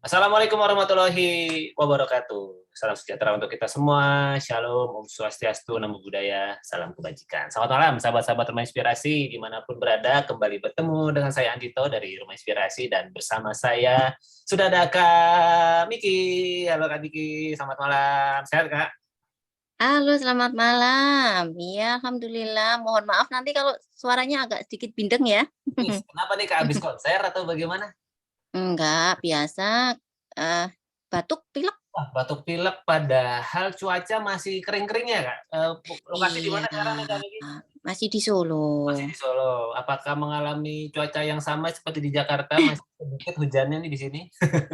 Assalamualaikum warahmatullahi wabarakatuh. Salam sejahtera untuk kita semua. Shalom, Om Swastiastu, Namo Buddhaya, salam kebajikan. Selamat malam, sahabat-sahabat Rumah Inspirasi, dimanapun berada, kembali bertemu dengan saya Andito dari Rumah Inspirasi, dan bersama saya sudah ada Kak Miki. Halo Kak Miki, selamat malam. Sehat Kak? Halo, selamat malam. Iya, alhamdulillah. Mohon maaf nanti kalau suaranya agak sedikit bindeng ya. Kenapa nih Kak, habis konser atau bagaimana? Enggak, biasa, eee, batuk, pilek. Wah, batuk pilek padahal cuaca masih kering-kering ya Kak? Lokasi di Iya, mana sekarang nih Kak Miki? masih di Solo. Masih di Solo. Apakah mengalami cuaca yang sama seperti di Jakarta, masih sedikit hujannya nih di sini?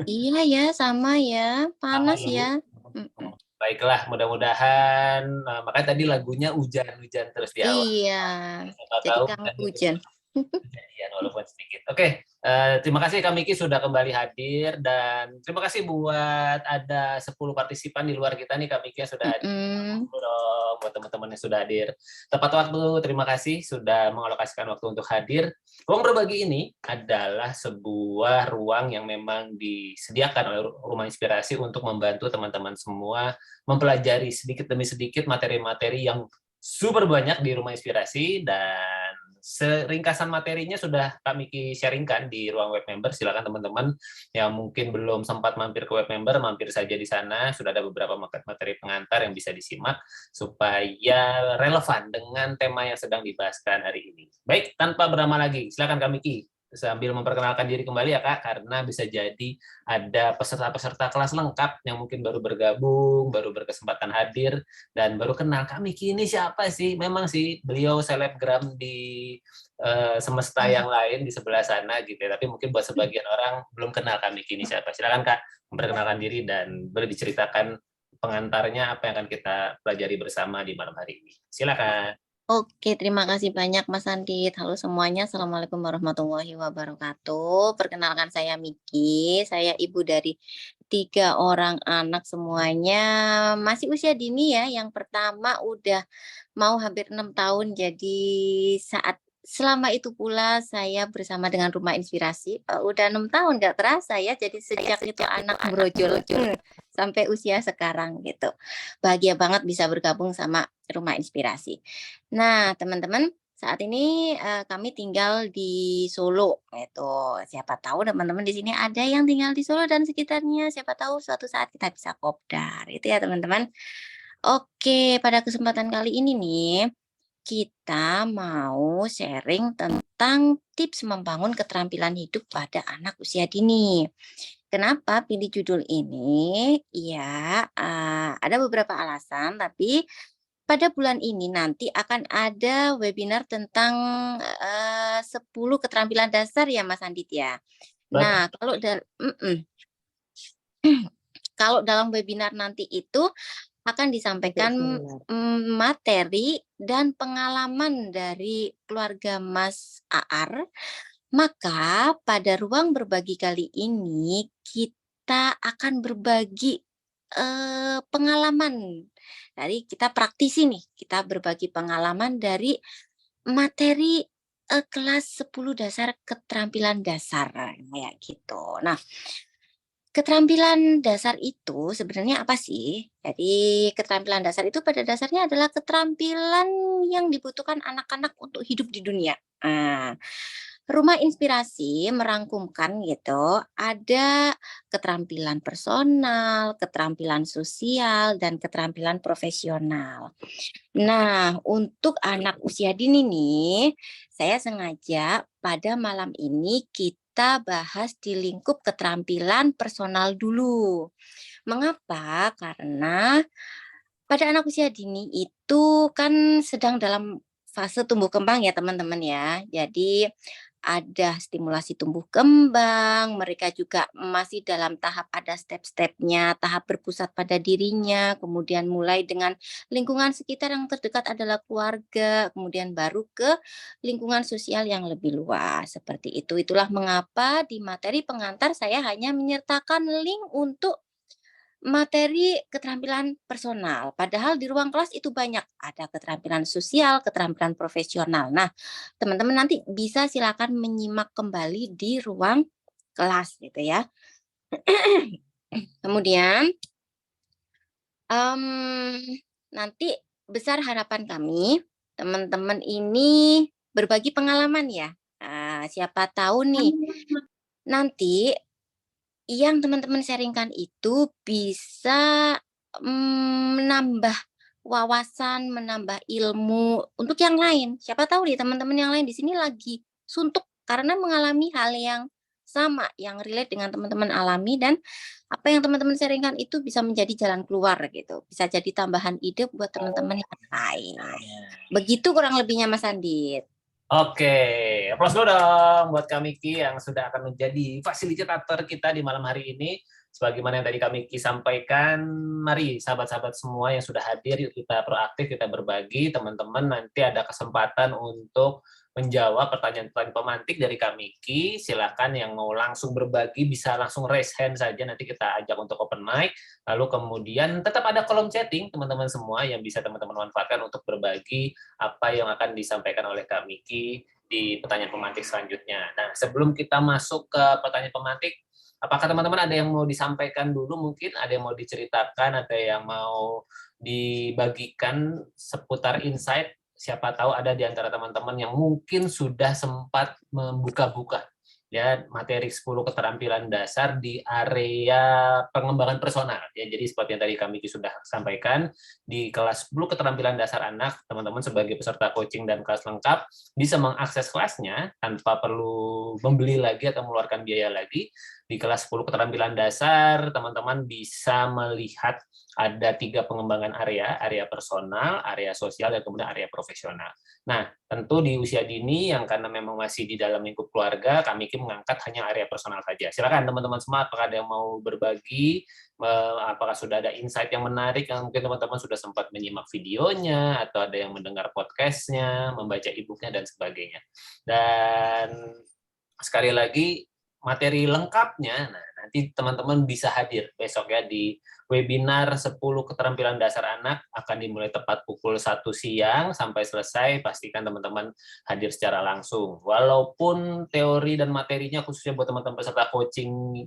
Iya ya, sama ya, Sama panas ya, Bu? ya. Mhm. Baiklah, mudah-mudahan, makanya tadi lagunya hujan-hujan terus di awal. Iya, Siapa jadi tahu kangen hujannya hujan. kejadian walaupun sedikit. Oke, terima kasih Kak Miki sudah kembali hadir, dan terima kasih buat ada 10 partisipan di luar kita nih Kak Miki yang sudah hadir. Mhm. Dong buat teman-teman yang sudah hadir tepat waktu. Terima kasih sudah mengalokasikan waktu untuk hadir. Ruang berbagi ini adalah sebuah ruang yang memang disediakan oleh Rumah Inspirasi untuk membantu teman-teman semua mempelajari sedikit demi sedikit materi-materi yang super banyak di Rumah Inspirasi, dan seringkasan materinya sudah kami sharingkan di ruang web member. Silakan teman-teman yang mungkin belum sempat mampir ke web member, mampir saja di sana. Sudah ada beberapa materi pengantar yang bisa disimak supaya relevan dengan tema yang sedang dibahaskan hari ini. Baik, tanpa berlama lagi, silakan Kak Miki sambil memperkenalkan diri kembali ya Kak, karena bisa jadi ada peserta-peserta kelas lengkap yang mungkin baru bergabung, baru berkesempatan hadir, dan baru kenal Kak Miki ini siapa sih. Memang sih beliau selebgram di semesta yang lain di sebelah sana gitu ya, tapi mungkin buat sebagian orang belum kenal Kak Miki ini siapa. Silakan Kak memperkenalkan diri dan boleh diceritakan pengantarnya apa yang akan kita pelajari bersama di malam hari ini. Silakan. Oke, terima kasih banyak Mas Andit. Halo semuanya, Assalamualaikum warahmatullahi wabarakatuh. Perkenalkan saya Miki, saya ibu dari 3 orang anak, semuanya masih usia dini ya. Yang pertama udah mau hampir 6 tahun, jadi selama itu pula saya bersama dengan Rumah Inspirasi, udah 6 tahun nggak terasa ya, jadi sejak itu anak brojol, sampai usia sekarang gitu. Bahagia banget bisa bergabung sama Rumah Inspirasi. Nah, teman-teman, saat ini, kami tinggal di Solo, gitu. Siapa tahu teman-teman di sini ada yang tinggal di Solo dan sekitarnya, siapa tahu suatu saat kita bisa kopdar, itu ya, teman-teman. Oke, pada kesempatan kali ini nih, kita mau sharing tentang tips membangun keterampilan hidup pada anak usia dini. Kenapa pilih judul ini? Ya, ada beberapa alasan, tapi pada bulan ini nanti akan ada webinar tentang, 10 keterampilan dasar ya Mas Andit ya. Betul. Nah, kalau dalam webinar nanti itu akan disampaikan, materi dan pengalaman dari keluarga Mas Aar, maka pada ruang berbagi kali ini kita akan berbagi, pengalaman. Dari kita praktisi nih, kita berbagi pengalaman dari materi, kelas 10 dasar keterampilan dasar, kayak gitu. Nah, keterampilan dasar itu sebenarnya apa sih? Jadi keterampilan dasar itu pada dasarnya adalah keterampilan yang dibutuhkan anak-anak untuk hidup di dunia. Rumah Inspirasi merangkumkan gitu, ada keterampilan personal, keterampilan sosial, dan keterampilan profesional. Nah, untuk anak usia dini nih, saya sengaja pada malam ini kita bahas di lingkup keterampilan personal dulu. Mengapa? Karena pada anak usia dini itu kan sedang dalam fase tumbuh kembang ya teman-teman ya. Jadi ada stimulasi tumbuh kembang, mereka juga masih dalam tahap ada step-stepnya, tahap berpusat pada dirinya, kemudian mulai dengan lingkungan sekitar yang terdekat adalah keluarga, kemudian baru ke lingkungan sosial yang lebih luas, seperti itu. Itulah mengapa di materi pengantar saya hanya menyertakan link untuk materi keterampilan personal, padahal di ruang kelas itu banyak, ada keterampilan sosial, keterampilan profesional. Nah, teman-teman nanti bisa silakan menyimak kembali di ruang kelas gitu ya. Kemudian nanti besar harapan kami, teman-teman ini berbagi pengalaman ya. Siapa tahu nih nanti yang teman-teman sharingkan itu bisa menambah wawasan, menambah ilmu untuk yang lain. Siapa tahu nih teman-teman yang lain di sini lagi suntuk karena mengalami hal yang sama, yang relate dengan teman-teman alami, dan apa yang teman-teman sharingkan itu bisa menjadi jalan keluar gitu. Bisa jadi tambahan ide buat teman-teman yang lain. Begitu kurang lebihnya Mas Andit. Oke, aplaus dulu dong buat Kak Miki yang sudah akan menjadi fasilitator kita di malam hari ini. Sebagaimana yang tadi Kak Miki sampaikan, mari sahabat-sahabat semua yang sudah hadir, yuk kita proaktif, kita berbagi. Teman-teman nanti ada kesempatan untuk menjawab pertanyaan-pertanyaan pemantik dari Kak Miki. Silakan yang mau langsung berbagi bisa langsung raise hand saja, nanti kita ajak untuk open mic. Lalu kemudian tetap ada kolom chatting teman-teman semua yang bisa teman-teman manfaatkan untuk berbagi apa yang akan disampaikan oleh Kak Miki di pertanyaan pemantik selanjutnya. Nah, sebelum kita masuk ke pertanyaan pemantik, apakah teman-teman ada yang mau disampaikan dulu mungkin? Ada yang mau diceritakan, ada yang mau dibagikan seputar insight? Siapa tahu ada di antara teman-teman yang mungkin sudah sempat membuka-buka ya materi 10 keterampilan dasar di area pengembangan personal ya. Jadi seperti yang tadi kami sudah sampaikan di kelas 10 keterampilan dasar anak, teman-teman sebagai peserta coaching dan kelas lengkap bisa mengakses kelasnya tanpa perlu membeli lagi atau mengeluarkan biaya lagi. Di kelas 10 keterampilan dasar, teman-teman bisa melihat ada 3 pengembangan area personal, area sosial, dan kemudian area profesional. Nah, tentu di usia dini yang karena memang masih di dalam lingkup keluarga, kami mengangkat hanya area personal saja. Silakan teman-teman semua, apakah ada yang mau berbagi, apakah sudah ada insight yang menarik yang mungkin teman-teman sudah sempat menyimak videonya, atau ada yang mendengar podcastnya, membaca e-booknya, dan sebagainya. Dan sekali lagi, materi lengkapnya, nah nanti teman-teman bisa hadir besok ya di webinar 10 keterampilan dasar anak, akan dimulai tepat pukul 1 siang sampai selesai. Pastikan teman-teman hadir secara langsung. Walaupun teori dan materinya khususnya buat teman-teman peserta coaching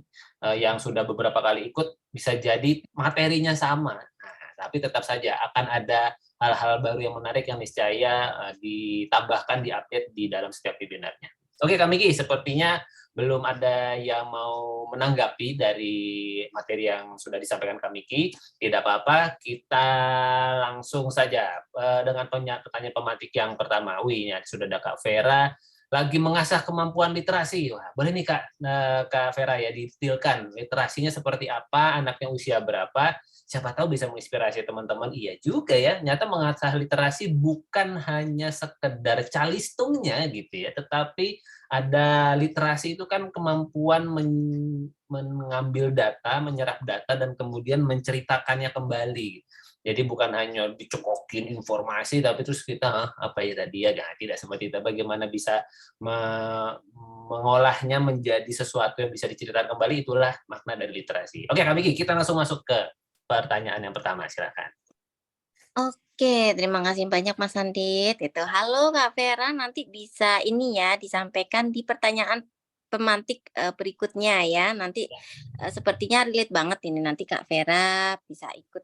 yang sudah beberapa kali ikut, bisa jadi materinya sama. Nah, tapi tetap saja akan ada hal-hal baru yang menarik yang niscaya ditambahkan, diupdate di dalam setiap webinarnya. Oke, Kak Miki, sepertinya belum ada yang mau menanggapi dari materi yang sudah disampaikan Kak Miki. Tidak apa-apa, kita langsung saja dengan pertanyaan pemantik yang pertama. Wih, ya, sudah ada Kak Vera lagi mengasah kemampuan literasi. Wah, boleh nih Kak Vera ya detailkan literasinya seperti apa, anaknya usia berapa. Siapa tahu bisa menginspirasi teman-teman. Iya juga ya, nyata mengasah literasi bukan hanya sekedar calistungnya gitu ya, tetapi ada literasi itu kan kemampuan mengambil data, menyerap data, dan kemudian menceritakannya kembali. Jadi bukan hanya dicekokin informasi, tapi terus kita apa ya tadi ya, tidak seperti itu. Bagaimana bisa mengolahnya menjadi sesuatu yang bisa diceritakan kembali, itulah makna dari literasi. Oke, Kak Miki, kita langsung masuk ke pertanyaan yang pertama, silakan. Oke, terima kasih banyak Mas Andit. Itu halo Kak Vera, nanti bisa ini ya disampaikan di pertanyaan pemantik berikutnya ya. Nanti sepertinya relate banget ini, nanti Kak Vera bisa ikut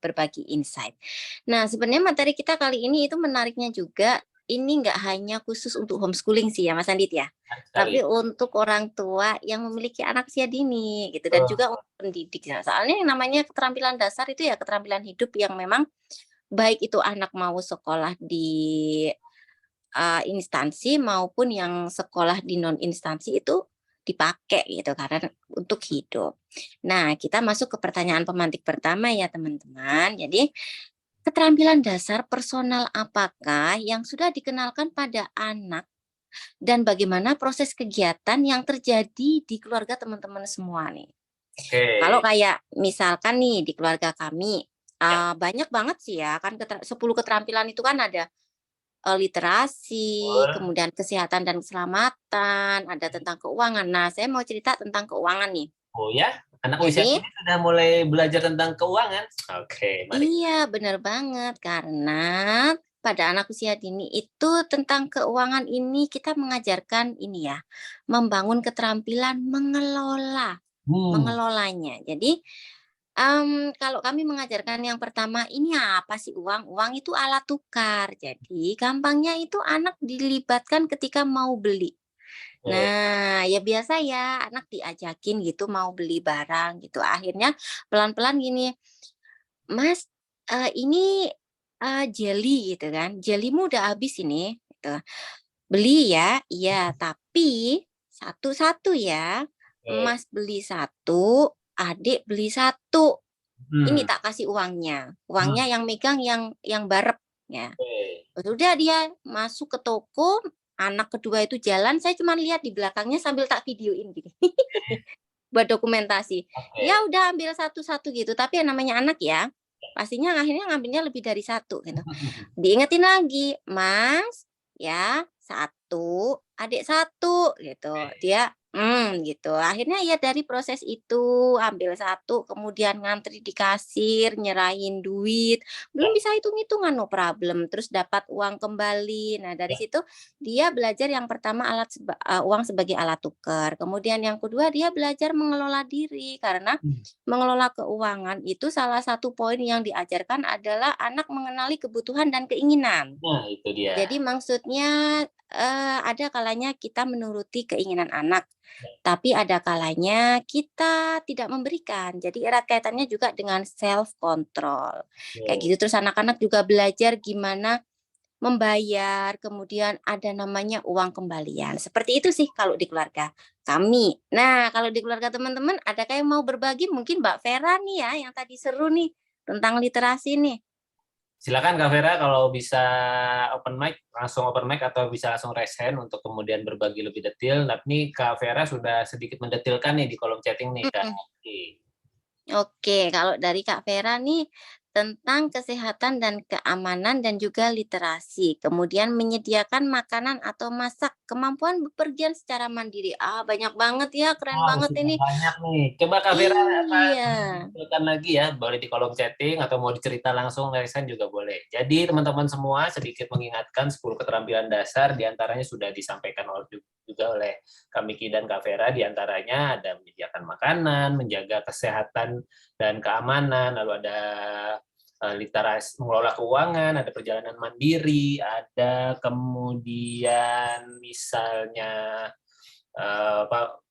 berbagi insight. Nah, sebenarnya materi kita kali ini itu menariknya juga, ini nggak hanya khusus untuk homeschooling sih ya Mas Andit ya, tapi untuk orang tua yang memiliki anak usia dini gitu, dan juga untuk pendidik. Nah, soalnya yang namanya keterampilan dasar itu ya keterampilan hidup yang memang baik itu anak mau sekolah di instansi maupun yang sekolah di non instansi itu dipakai gitu karena untuk hidup. Nah, kita masuk ke pertanyaan pemantik pertama ya teman-teman. Jadi, keterampilan dasar personal apakah yang sudah dikenalkan pada anak dan bagaimana proses kegiatan yang terjadi di keluarga teman-teman semua nih? Kalau kayak misalkan nih di keluarga kami, banyak banget sih ya kan 10 keterampilan itu kan ada literasi, kemudian kesehatan dan keselamatan, ada tentang keuangan. Nah, saya mau cerita tentang keuangan nih. Oh ya, anak usia ini sudah mulai belajar tentang keuangan. Oke, mari. Iya, benar banget. Karena pada anak usia dini itu tentang keuangan ini kita mengajarkan ini ya, membangun keterampilan mengelola. mengelolanya. Jadi kalau kami mengajarkan yang pertama, ini apa sih uang? Uang itu alat tukar. Jadi gampangnya itu anak dilibatkan ketika mau beli. Nah, ya biasa ya, anak diajakin gitu mau beli barang gitu. Akhirnya pelan-pelan gini, "Mas, ini, jelly," gitu kan, "jellymu udah habis ini," gitu. "Beli ya?" "Iya, tapi satu-satu ya. Oke. Mas beli satu, adik beli satu. Ini Hmm. tak kasih uangnya. Hmm. Uangnya yang megang yang barep," ya. Oke. Udah dia masuk ke toko, anak kedua itu jalan, saya cuma lihat di belakangnya sambil tak videoin gini. Buat dokumentasi. Ya Oke. udah ambil satu-satu gitu, tapi yang namanya anak ya, pastinya akhirnya ngambilnya lebih dari satu gitu. Diingetin lagi, "Mas, ya satu, adik satu," gitu. Dia, gitu. Akhirnya ya dari proses itu, ambil satu, kemudian ngantri di kasir, nyerahin duit, belum bisa hitung-hitungan, no problem, terus dapat uang kembali. Nah, dari situ dia belajar yang pertama uang sebagai alat tukar, kemudian yang kedua dia belajar mengelola diri, karena mengelola keuangan itu salah satu poin yang diajarkan adalah anak mengenali kebutuhan dan keinginan. Nah, itu dia. Jadi maksudnya, ada kalanya kita menuruti keinginan anak, tapi ada kalanya kita tidak memberikan. Jadi erat kaitannya juga dengan self control, kayak gitu. Terus anak-anak juga belajar gimana membayar, kemudian ada namanya uang kembalian. Seperti itu sih kalau di keluarga kami. Nah, kalau di keluarga teman-teman, adakah yang mau berbagi? Mungkin Mbak Vera nih ya, yang tadi seru nih tentang literasi nih. Silakan Kak Vera kalau bisa langsung open mic atau bisa langsung raise hand untuk kemudian berbagi lebih detail. Tapi Kak Vera sudah sedikit mendetilkan nih di kolom chatting nih Kak. Mhm. Oke, kalau dari Kak Vera nih tentang kesehatan dan keamanan dan juga literasi. Kemudian menyediakan makanan atau masak, kemampuan bepergian secara mandiri. Ah, banyak banget ya, keren Wow, banget sudah ini. banyak nih. Coba Kak Vera Iya. detailkan lagi ya, boleh di kolom chatting atau mau dicerita langsung raise hand juga boleh. Jadi teman-teman semua sedikit mengingatkan 10 keterampilan dasar diantaranya sudah disampaikan juga oleh Kak Miki dan Kak Vera, diantaranya ada menyediakan makanan, menjaga kesehatan dan keamanan, lalu ada literasi mengelola keuangan, ada perjalanan mandiri, ada kemudian misalnya apa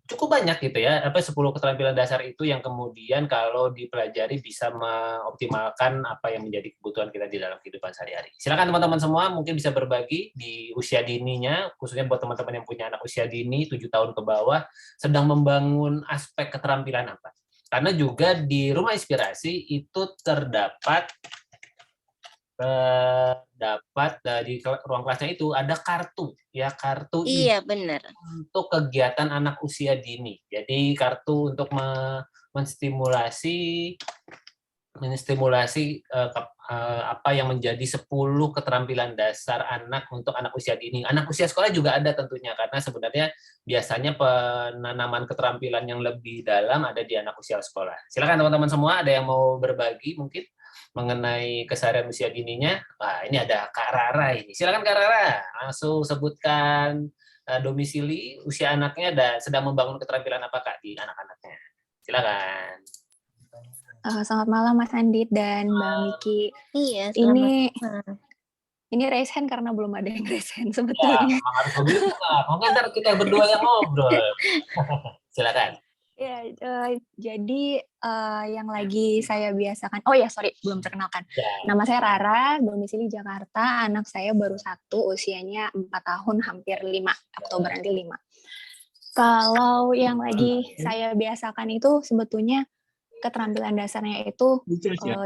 cukup banyak gitu ya, 10 keterampilan dasar itu yang kemudian kalau dipelajari bisa mengoptimalkan apa yang menjadi kebutuhan kita di dalam kehidupan sehari-hari. Silakan teman-teman semua mungkin bisa berbagi di usia dininya, khususnya buat teman-teman yang punya anak usia dini 7 tahun ke bawah, sedang membangun aspek keterampilan apa. Karena juga di Rumah Inspirasi itu terdapat di ruang kelasnya itu ada kartu ya, kartu Iya, benar. untuk kegiatan anak usia dini. Jadi kartu untuk menstimulasi apa yang menjadi 10 keterampilan dasar anak untuk anak usia dini. Anak usia sekolah juga ada tentunya, karena sebenarnya biasanya penanaman keterampilan yang lebih dalam ada di anak usia sekolah. Silakan teman-teman semua, ada yang mau berbagi mungkin mengenai keseharian usia dininya. Wah, ini ada Kak Rara ini. Silakan Kak Rara, langsung sebutkan domisili, usia anaknya, dan sedang membangun keterampilan apa Kak di anak-anaknya. Silakan. Selamat malam Mas Andit dan Mbak Miki. Iya, selamat malam. Ini raise hand karena belum ada yang raise hand Ya, sebetulnya. memang harus begitu Kak. Mungkin ntar kita berdua yang ngobrol. Silakan. Ya, jadi yang lagi saya biasakan. Oh ya, sorry, belum perkenalkan. Ya. Nama saya Rara, domisili Jakarta. Anak saya baru 1, usianya 4 tahun, hampir 5. Oktober nanti 5. Kalau yang lagi saya biasakan itu sebetulnya keterampilan dasarnya itu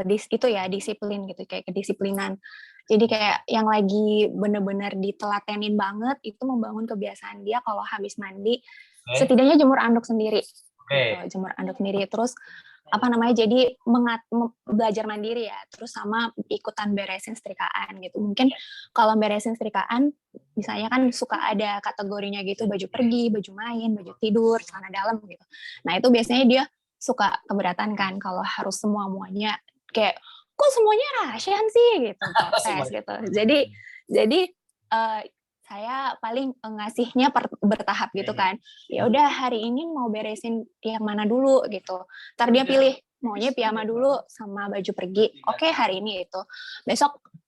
disiplin gitu, kayak kedisiplinan. Jadi kayak yang lagi benar-benar ditelatenin banget itu membangun kebiasaan dia kalau habis mandi setidaknya jemur anduk sendiri. Gitu, jemur anduk sendiri, terus jadi belajar mandiri ya, terus sama ikutan beresin setrikaan gitu. Mungkin kalau beresin setrikaan misalnya kan suka ada kategorinya gitu, baju pergi, baju main, baju tidur, celana dalam gitu. Nah itu biasanya dia suka keberatan kan kalau harus semuanya kayak kok semuanya Rasyan sih gitu, protes gitu. Jadi saya paling ngasihnya bertahap gitu kan. Ya udah hari ini mau beresin yang mana dulu gitu. Ntar dia pilih maunya piyama dulu sama baju pergi. Oke, hari ini itu.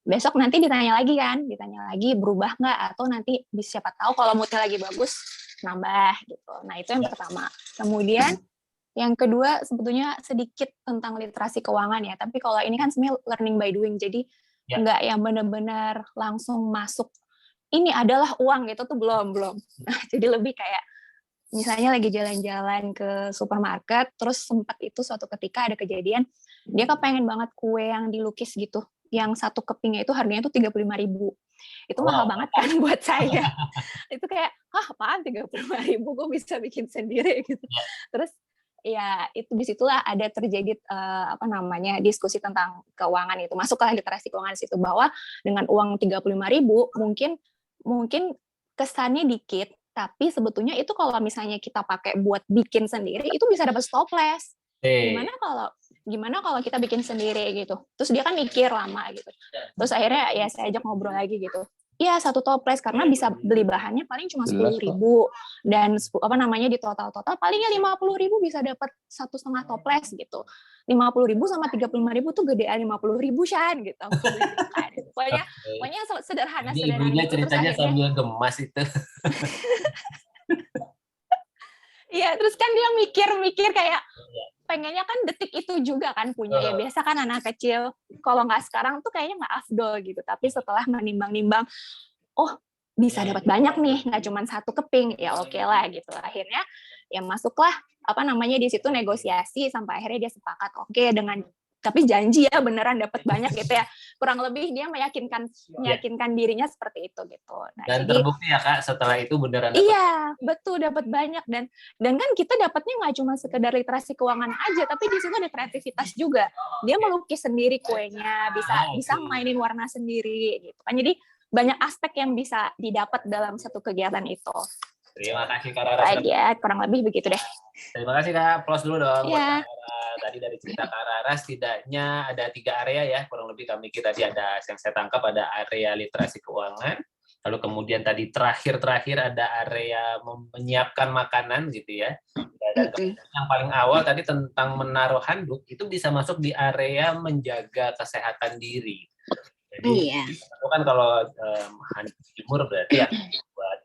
Besok nanti ditanya lagi berubah nggak, atau nanti siapa tahu kalau moodnya lagi bagus nambah gitu. Nah, itu yang pertama. Kemudian yang kedua sebetulnya sedikit tentang literasi keuangan ya. Tapi kalau ini kan sebenarnya learning by doing. Jadi nggak yang benar-benar langsung masuk ini adalah uang gitu tuh belum. Nah, jadi lebih kayak misalnya lagi jalan-jalan ke supermarket, terus sempat itu suatu ketika ada kejadian dia kepengen banget kue yang dilukis gitu, yang satu kepingnya itu harganya tuh 35.000. Itu mahal banget kan buat saya. Itu kayak, apaan 35.000, gue bisa bikin sendiri gitu. Terus ya itu disitulah ada terjadi diskusi tentang keuangan itu, masuklah literasi keuangan situ, bahwa dengan uang 35.000 mungkin kesannya dikit, tapi sebetulnya itu kalau misalnya kita pakai buat bikin sendiri itu bisa dapat stoples. Gimana kalau kita bikin sendiri gitu. Terus dia kan mikir lama gitu. Terus akhirnya ya saya ajak ngobrol lagi gitu. Iya, satu toples karena bisa beli bahannya paling cuma 10.000 dan di total palingnya 50.000 bisa dapat 1,5 toples gitu. 50.000 sama 35.000 tuh gedean 50.000 Shan gitu. Pokoknya sederhana. Ibunya ceritanya sambil gemas itu. Iya, terus kan dia mikir kayak pengennya kan detik itu juga kan punya. Ya biasa kan anak kecil kalau nggak sekarang tuh kayaknya nggak afdol gitu, tapi setelah menimbang-nimbang, bisa dapat banyak nih, nggak cuma satu keping, ya oke lah gitu. Akhirnya ya masuklah di situ negosiasi sampai akhirnya dia sepakat tapi janji ya beneran dapat banyak gitu ya. Kurang lebih dia meyakinkan dirinya seperti itu gitu. Nah, dan jadi, terbukti ya Kak, setelah itu beneran dapat. Iya, betul, dapat banyak dan kan kita dapatnya nggak cuma sekedar literasi keuangan aja, tapi di situ ada kreativitas juga. Dia melukis sendiri kuenya, bisa mainin warna sendiri gitu kan. Jadi banyak aspek yang bisa didapat dalam satu kegiatan itu. Terima kasih Kak Raras. Kurang lebih begitu deh. Terima kasih Kak. Plus dulu dong. Yeah. Tadi dari cerita Kak Raras setidaknya ada 3 area ya. Kurang lebih tadi ada yang saya tangkap ada area literasi keuangan. Lalu kemudian tadi terakhir ada area menyiapkan makanan gitu ya. Dan yang paling awal tadi tentang menaruh handuk itu bisa masuk di area menjaga kesehatan diri. Jadi itu kan kalau handuk jemur berarti ya buat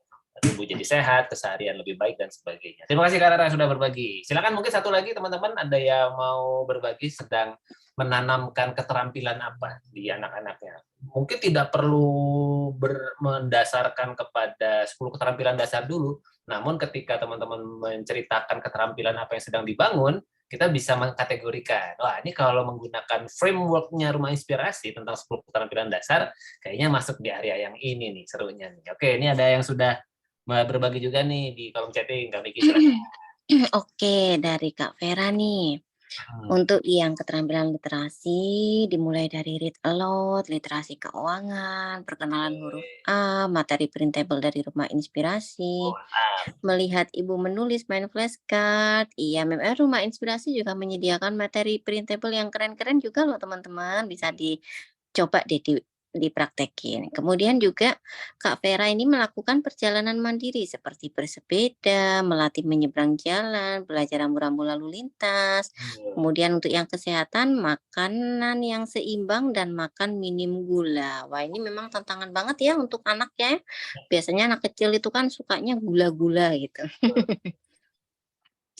tubuh jadi sehat, keseharian lebih baik dan sebagainya. Terima kasih Kak Rara sudah berbagi. Silakan mungkin satu lagi teman-teman ada yang mau berbagi sedang menanamkan keterampilan apa di anak-anaknya. Mungkin tidak perlu mendasarkan kepada 10 keterampilan dasar dulu, namun ketika teman-teman menceritakan keterampilan apa yang sedang dibangun, kita bisa mengkategorikan. Wah, ini kalau menggunakan framework-nya Rumah Inspirasi tentang 10 keterampilan dasar, kayaknya masuk di area yang ini nih, serunya nih. Oke, ini ada yang sudah berbagi juga nih di kolom chatting, Kak Vicky. Oke, dari Kak Vera nih. Untuk yang keterampilan literasi, dimulai dari read aloud, literasi keuangan, perkenalan huruf A, materi printable dari Rumah Inspirasi, melihat ibu menulis, main flashcard. Iya, memang Rumah Inspirasi juga menyediakan materi printable yang keren-keren juga loh teman-teman, bisa dicoba deh dipraktekin. Kemudian juga Kak Vera ini melakukan perjalanan mandiri seperti bersepeda, melatih menyeberang jalan, belajar rambu-rambu lalu lintas. Kemudian untuk yang kesehatan, makanan yang seimbang dan makan minim gula. Wah, ini memang tantangan banget ya untuk anak ya. Biasanya anak kecil itu kan sukanya gula-gula gitu.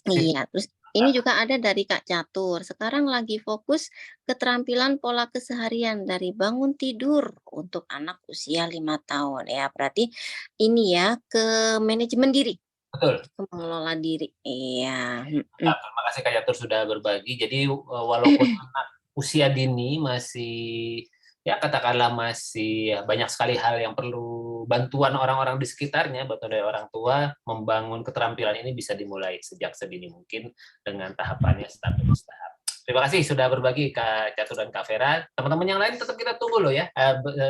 Iya, terus ini juga ada dari Kak Catur. Sekarang lagi fokus keterampilan pola keseharian dari bangun tidur untuk anak usia 5 tahun. Ya, berarti ini ya ke manajemen diri. Betul. Mengelola diri. Iya. Terima kasih Kak Catur sudah berbagi. Jadi walaupun anak usia dini masih ya katakanlah masih banyak sekali hal yang perlu bantuan orang-orang di sekitarnya, bantuan dari orang tua, membangun keterampilan ini bisa dimulai sejak sedini mungkin dengan tahapannya tahap demi tahap. Terima kasih sudah berbagi Kak Catur dan Kak Vera. Teman-teman yang lain tetap kita tunggu loh ya,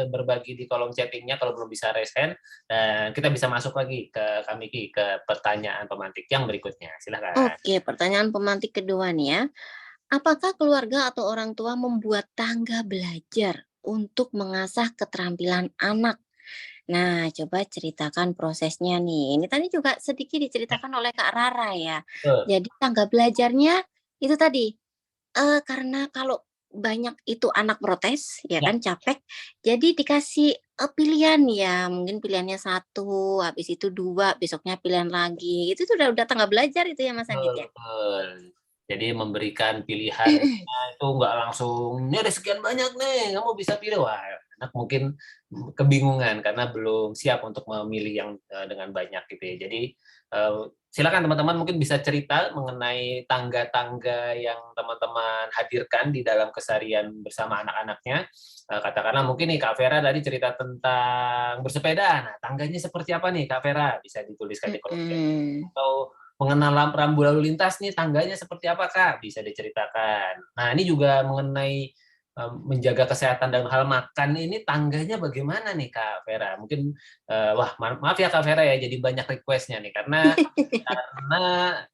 berbagi di kolom chattingnya kalau belum bisa raise hand, dan kita bisa masuk lagi ke Kak Miki ke pertanyaan pemantik yang berikutnya. Silakan. Oke, pertanyaan pemantik kedua nih ya. Apakah keluarga atau orang tua membuat tangga belajar untuk mengasah keterampilan anak Nah, coba ceritakan prosesnya nih. Ini tadi juga sedikit diceritakan oleh Kak Rara ya. Betul. Jadi tangga belajarnya itu tadi, karena kalau banyak itu anak protes, ya Ya, kan, capek, jadi dikasih, pilihan ya, mungkin pilihannya satu, habis itu 2, besoknya pilihan lagi. Itu tuh udah tangga belajar itu ya, Mas Anggit betul, ya? betul. Jadi memberikan pilihan itu nggak langsung, ini ada sekian banyak nih, kamu bisa pilih. Wah, anak mungkin kebingungan karena belum siap untuk memilih yang dengan banyak gitu ya. Jadi silakan teman-teman mungkin bisa cerita mengenai tangga-tangga yang teman-teman hadirkan di dalam keseharian bersama anak-anaknya. Katakanlah mungkin nih Kak Vera tadi cerita tentang bersepeda. Nah, tangganya seperti apa nih Kak Vera? Bisa dituliskan di kolom chat. Mhm. Atau mengenal rambu lalu lintas nih tangganya seperti apa Kak? Bisa diceritakan. Nah, ini juga mengenai menjaga kesehatan dalam hal makan ini tangganya bagaimana nih Kak Vera? Mungkin wah maaf ya Kak Vera ya jadi banyak requestnya nih karena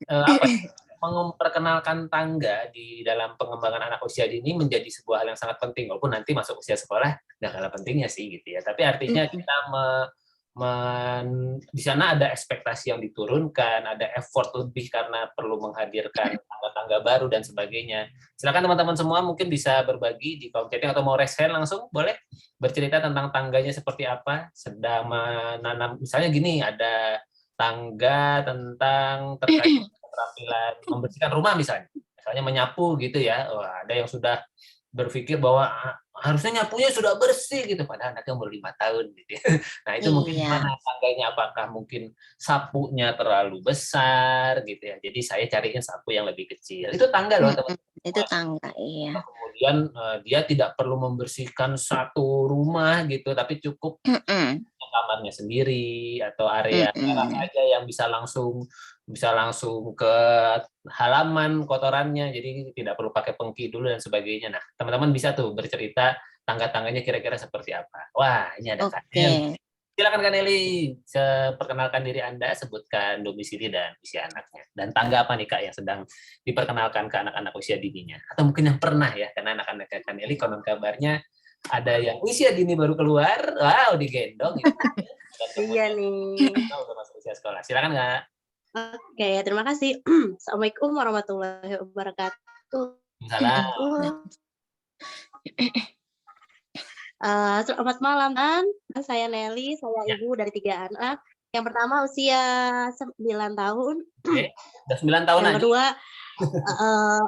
apa ya, memperkenalkan tangga di dalam pengembangan anak usia dini menjadi sebuah hal yang sangat penting walaupun nanti masuk usia sekolah nggak kalah pentingnya sih gitu ya. Tapi artinya Mhm. kita di sana ada ekspektasi yang diturunkan, ada effort lebih karena perlu menghadirkan tangga-tangga baru dan sebagainya. Silakan teman-teman semua mungkin bisa berbagi di kolom chatting atau mau raise hand langsung boleh bercerita tentang tangganya seperti apa, sedang menanam misalnya gini ada tangga tentang terkait keterampilan membersihkan rumah misalnya. Misalnya menyapu gitu ya. Wah, ada yang sudah berpikir bahwa harusnya nyapunya sudah bersih gitu padahal anaknya umur 5 tahun gitu ya. Nah, itu mungkin Iya. gimana tangganya apakah mungkin sapunya terlalu besar gitu ya. Jadi saya cariin sapu yang lebih kecil. Itu tangga loh Mhm. Itu teman-teman. tangga, iya. Kemudian dia tidak perlu membersihkan satu rumah gitu tapi cukup Mhm. kamarnya sendiri atau area teras Mhm. aja yang bisa langsung ke halaman kotorannya jadi tidak perlu pakai pengki dulu dan sebagainya. Nah, teman-teman bisa tuh bercerita tangga-tangganya kira-kira seperti apa. Wah, ini ada Kak Oke. Nelly. Silakan Kak Nelly, perkenalkan diri Anda, sebutkan domisili dan usia anaknya. Dan tangga apa nih Kak yang sedang diperkenalkan ke anak-anak usia dininya? Atau mungkin yang pernah ya, karena anak-anak Kak Nelly konon kabarnya ada yang usia dini baru keluar, wow digendong gitu. Dan Iya kemudian nih. udah masuk usia sekolah. Silakan Kak. Oke, terima kasih. Assalamualaikum warahmatullahi wabarakatuh. Salam. Selamat malam, kan? Saya Nelly, saya Ya, ibu dari 3 anak. Yang pertama usia 9 tahun, oke. Udah 9 tahun yang aja. kedua eee,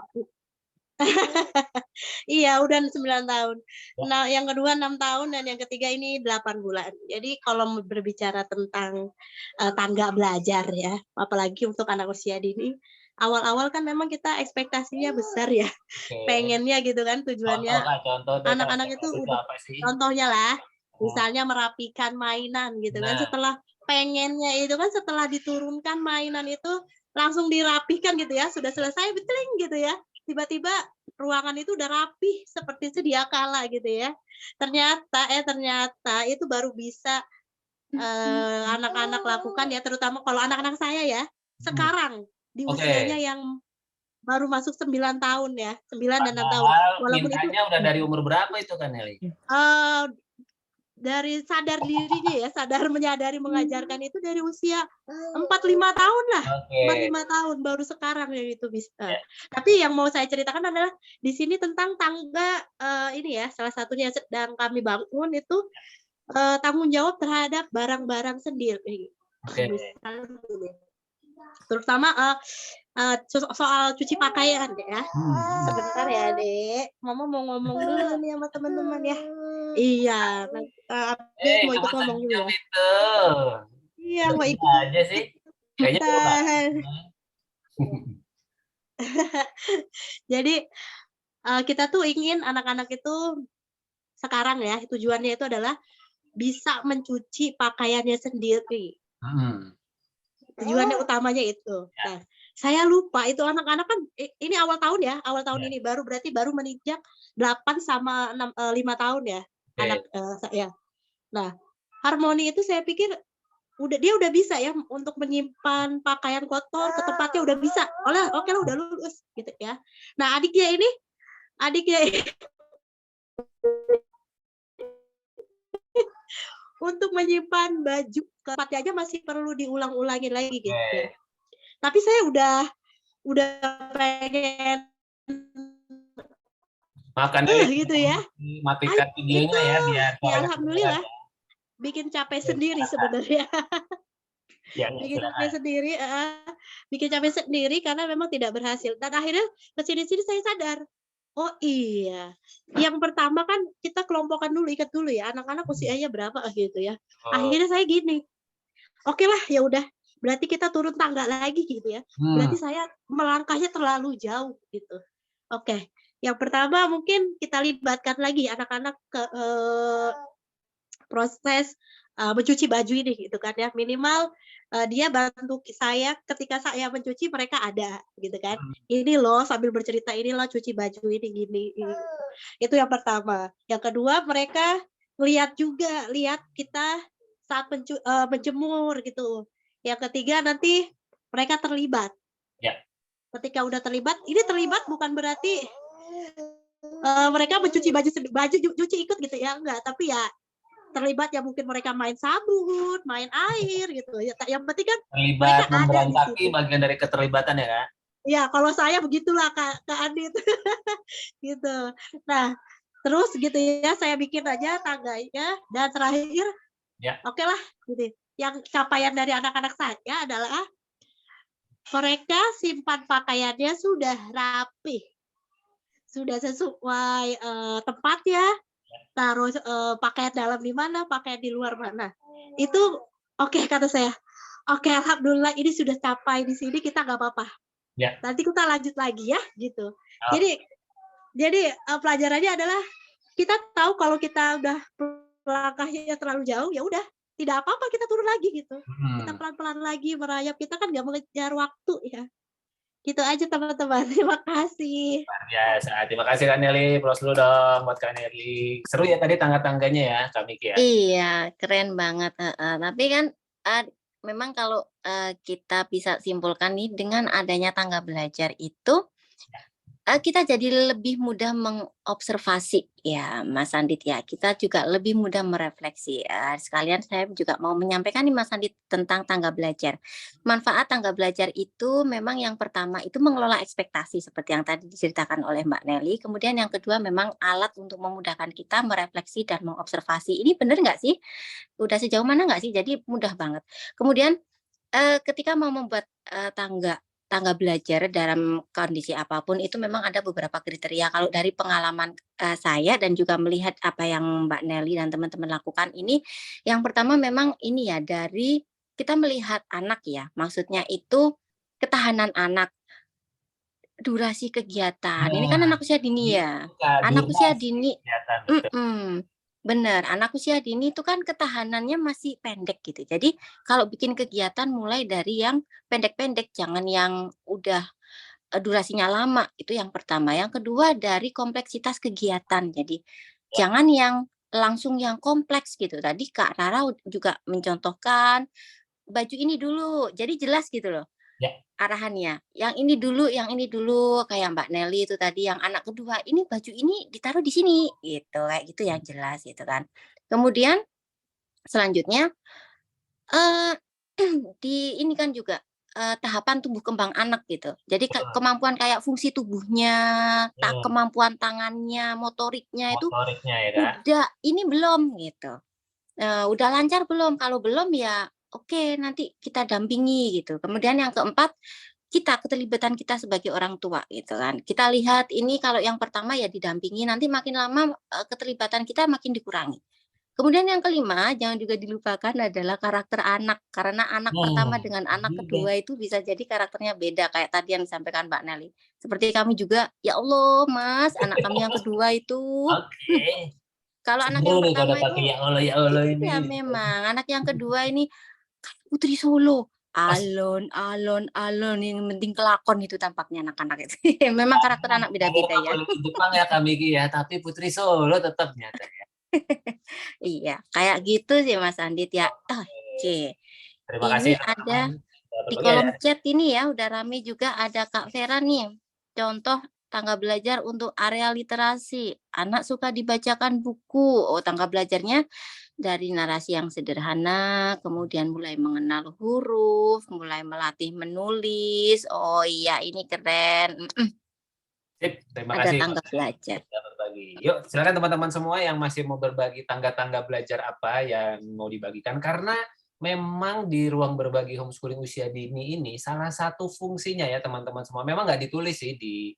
iya udah 9 tahun. Ya. Nah, yang kedua 6 tahun dan yang ketiga ini 8 bulan. Jadi kalau berbicara tentang, tangga belajar ya, apalagi untuk anak usia dini, awal-awal kan memang kita ekspektasinya besar ya, Oke. pengennya gitu kan Contoh tujuannya Kak, contoh deh Kak. anak-anak itu Ekspektasi itu udah apa sih? contohnya lah, Hmm. misalnya merapikan mainan gitu kan, Nah, setelah pengennya itu kan setelah diturunkan mainan itu langsung dirapihkan gitu ya, sudah selesai betling gitu ya, tiba-tiba ruangan itu udah rapih seperti sedia kala gitu ya. Ternyata itu baru bisa, anak-anak lakukan ya, terutama kalau anak-anak saya ya, sekarang di oke. usianya yang baru masuk 9 tahun ya, 9 dan 6 tahun. Padahal Walaupun itu mintanya udah dari umur berapa itu Kak Nelly? eee, dari sadar dirinya ya, sadar menyadari mengajarkan itu dari usia 4, 5 tahun lah, 4, Oke. 5 tahun, baru sekarang yang itu Ya. tapi yang mau saya ceritakan adalah di sini tentang tangga, ini ya, salah satunya yang sedang kami bangun itu, tanggung jawab terhadap barang-barang sendiri. Oke. Misalnya gini, terutama, soal cuci pakaian ya. Sebentar ya, Dek, Mama mau ngomong dulu nih sama teman-teman ya. Iya, Abis mau ikut Kok ngomong dulu senyum ya. itu? Iya, mau Bertiga ikut aja sih. Kayaknya baru bangun. ikutan. Jadi, kita tuh ingin anak-anak itu sekarang ya, tujuannya itu adalah bisa mencuci pakaiannya sendiri. Hmm. Tujuannya utamanya itu. Nah, saya lupa itu anak-anak kan ini awal tahun ya, awal tahun Ya. ini berarti baru menginjak 8 sama 5 tahun ya, Oke. anak, saya. Nah, harmoni itu saya pikir dia udah bisa ya untuk menyimpan pakaian kotor ke tempatnya udah bisa. Oke lah udah lulus gitu ya. Nah, adiknya ini untuk menyimpan baju tempatnya aja masih perlu diulang-ulangin lagi gitu. Oke. Tapi saya udah pengen Makan Nelly, gitu ya. matikan videonya ya biar Ya suaranya alhamdulillah kedengeran. bikin capek Oke, sendiri silakan. sebenarnya. Ya, Bikin silakan. capek sendiri, bikin capek sendiri karena memang tidak berhasil. Dan akhirnya kesini-sini saya sadar, oh iya, yang pertama kan kita kelompokan dulu, ikat dulu ya, anak-anak usianya berapa gitu ya. Oh. Akhirnya saya gini, oke lah ya udah, berarti kita turun tangga lagi gitu ya. Berarti saya melangkahnya terlalu jauh gitu. Oke, yang pertama mungkin kita libatkan lagi anak-anak ke proses mencuci baju ini gitu kan ya. Minimal dia bantu saya ketika saya mencuci, mereka ada gitu kan. Ini loh sambil bercerita, ini loh cuci baju ini gini. Itu yang pertama. Yang kedua, mereka lihat kita saat menjemur gitu. Yang ketiga, nanti mereka terlibat. Ya. Ketika udah terlibat, ini terlibat bukan berarti mereka mencuci baju cuci ikut gitu ya, enggak, tapi ya terlibat ya mungkin mereka main sabun, main air gitu ya. Yang penting kan Terlibat mereka ada di memberontakin situ. bagian dari keterlibatan ya, Kak? Ya, kalau saya begitulah Kak Adit. Gitu. Nah, terus gitu ya, saya bikin aja tangganya dan terakhir Ya. oke lah gitu. Yang capaian dari anak-anak saya adalah mereka simpan pakaiannya sudah rapi. Sudah sesuai tempatnya. Taruh pakaian dalam di mana, pakaian di luar mana. Itu oke kata saya. Oke, alhamdulillah ini sudah capai di sini, kita nggak apa-apa. Ya. Nanti kita lanjut lagi ya, gitu. Oh. Jadi pelajarannya adalah kita tahu kalau kita udah langkahnya terlalu jauh, ya udah tidak apa-apa kita turun lagi gitu. Kita pelan-pelan lagi merayap, kita kan nggak mengejar waktu ya. Gitu aja teman-teman. Terima kasih. Luar biasa. Terima kasih Kak Nelly. Plus dulu dong buat Kak Nelly. Seru ya tadi tangga-tangganya ya, Kak Miki ya. Iya, keren banget. Tapi kan memang kalau kita bisa simpulkan nih dengan adanya tangga belajar itu kita jadi lebih mudah mengobservasi ya Mas Andit ya. Kita juga lebih mudah merefleksi. Sekalian saya juga mau menyampaikan nih Mas Andit tentang tangga belajar. Manfaat tangga belajar itu memang yang pertama itu mengelola ekspektasi seperti yang tadi diceritakan oleh Mbak Nelly. Kemudian yang kedua memang alat untuk memudahkan kita merefleksi dan mengobservasi. Ini benar nggak sih? Udah sejauh mana nggak sih? Jadi mudah banget. Kemudian ketika mau membuat tangga belajar dalam kondisi apapun itu memang ada beberapa kriteria. Kalau dari pengalaman saya dan juga melihat apa yang Mbak Nelly dan teman-teman lakukan ini, yang pertama memang ini ya dari kita melihat anak ya, maksudnya itu ketahanan anak, durasi kegiatan. Ini kan anak usia dini ya. Anak usia dini, bener, anak usia dini itu kan ketahanannya masih pendek gitu. Jadi kalau bikin kegiatan mulai dari yang pendek-pendek, jangan yang udah durasinya lama, itu yang pertama. Yang kedua dari kompleksitas kegiatan. Jadi jangan yang langsung yang kompleks gitu. Tadi Kak Rara juga mencontohkan baju ini dulu, jadi jelas gitu loh. Arahannya, yang ini dulu, kayak Mbak Nelly itu tadi yang anak kedua, ini baju ini ditaruh di sini, gitu, kayak gitu yang jelas gitu kan. Kemudian selanjutnya di ini kan juga tahapan tumbuh kembang anak gitu. Jadi kemampuan kayak fungsi tubuhnya, kemampuan tangannya, motoriknya itu ya, Kak? udah ini belum gitu. Udah lancar belum? Kalau belum ya oke, nanti kita dampingi gitu. Kemudian yang keempat, keterlibatan kita sebagai orang tua gitu kan. Kita lihat ini kalau yang pertama ya didampingi, nanti makin lama keterlibatan kita makin dikurangi. Kemudian yang kelima, jangan juga dilupakan adalah karakter anak. Karena anak pertama dengan anak kedua itu bisa jadi karakternya beda kayak tadi yang disampaikan Mbak Nelly. Seperti kami juga, ya Allah Mas, anak kami yang kedua itu. Oke. Kalau anak yang pertama itu ya Allah ini. Ya memang anak yang kedua ini Putri Solo, alon yang penting kelakon itu tampaknya anak-anak itu. Memang karakter anak beda-beda ya. Jepang ya Kak Miki ya, tapi Putri Solo tetap nyata ya. Iya, kayak gitu sih Mas Andit ya. Oke. Terima kasih. Ini ada di kolom chat ini ya, udah rame juga ada Kak Vera nih. Contoh tangga belajar untuk area literasi. Anak suka dibacakan buku. Oh, tangga belajarnya dari narasi yang sederhana, kemudian mulai mengenal huruf, mulai melatih menulis. Oh iya, ini keren. Sip, terima Ada kasih tangga belajar. sudah berbagi. Yuk, silakan teman-teman semua yang masih mau berbagi tangga-tangga belajar apa yang mau dibagikan, karena memang di ruang berbagi homeschooling usia dini ini salah satu fungsinya ya teman-teman semua, memang nggak ditulis sih di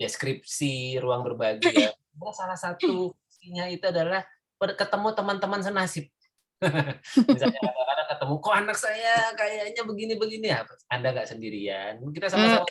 deskripsi ruang berbagi ya. Salah satu fungsinya itu adalah ketemu teman-teman senasib. Misalnya kadang-kadang ketemu, kok anak saya kayaknya begini-begini ya, Anda nggak sendirian. Kita sama-sama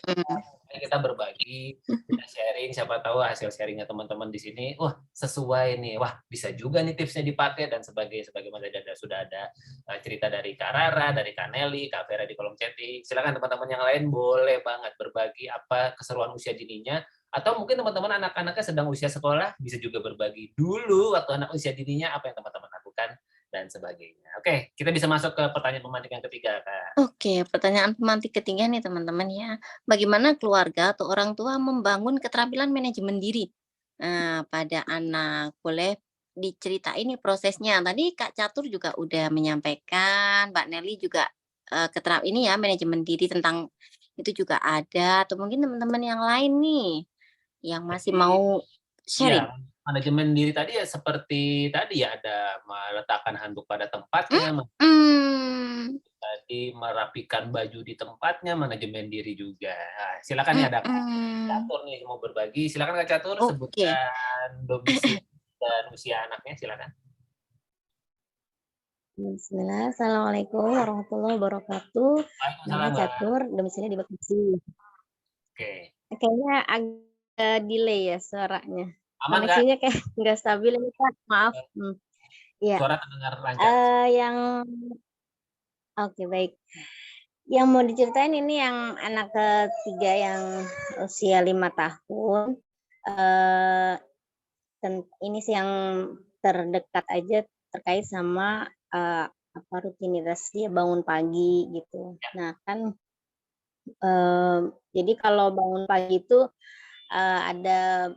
kita berbagi, kita sharing, siapa tahu hasil sharingnya teman-teman di sini, wah sesuai nih, wah bisa juga nih tipsnya dipakai dan sebagai Mas Dada sudah ada cerita dari Kak Rara, dari Kak Nelly, Kak Vera di kolom chatting. Silakan teman-teman yang lain boleh banget berbagi apa keseruan usia dininya, atau mungkin teman-teman anak-anaknya sedang usia sekolah bisa juga berbagi dulu waktu anak usia dininya apa yang teman-teman lakukan dan sebagainya. Oke, kita bisa masuk ke pertanyaan pemantik yang ketiga, Kak. Oke, pertanyaan pemantik ketiga nih teman-teman ya. Bagaimana keluarga atau orang tua membangun keterampilan manajemen diri pada anak? Boleh diceritain nih prosesnya. Tadi Kak Catur juga udah menyampaikan, Mbak Nelly juga ini ya manajemen diri tentang itu juga ada. Atau mungkin teman-teman yang lain nih yang masih Jadi, mau sharing. ya, manajemen diri tadi ya seperti tadi ya, ada meletakkan handuk pada tempatnya, Hmm, tadi merapikan baju di tempatnya, manajemen diri juga. Nah, silakan nih ada Kak Catur nih mau berbagi. Silakan Kak Catur Oke. sebutkan domisili dan usia anaknya, silakan. Bismillah, Assalamualaikum warahmatullahi wabarakatuh. Waalaikumsalam, Nama Mbak. Catur, domisilinya di Bekasi. Oke. Kayaknya agak delay ya suaranya. Aman, Kak? Koneksinya kayak nggak stabil ini, Kak. Maaf. Iya. Suara terdengar lancar. Oke, baik. Yang mau diceritain ini yang anak ketiga yang usia 5 tahun. Ini sih yang terdekat aja terkait sama rutinitas dia bangun pagi gitu. Nah kan jadi kalau bangun pagi itu ada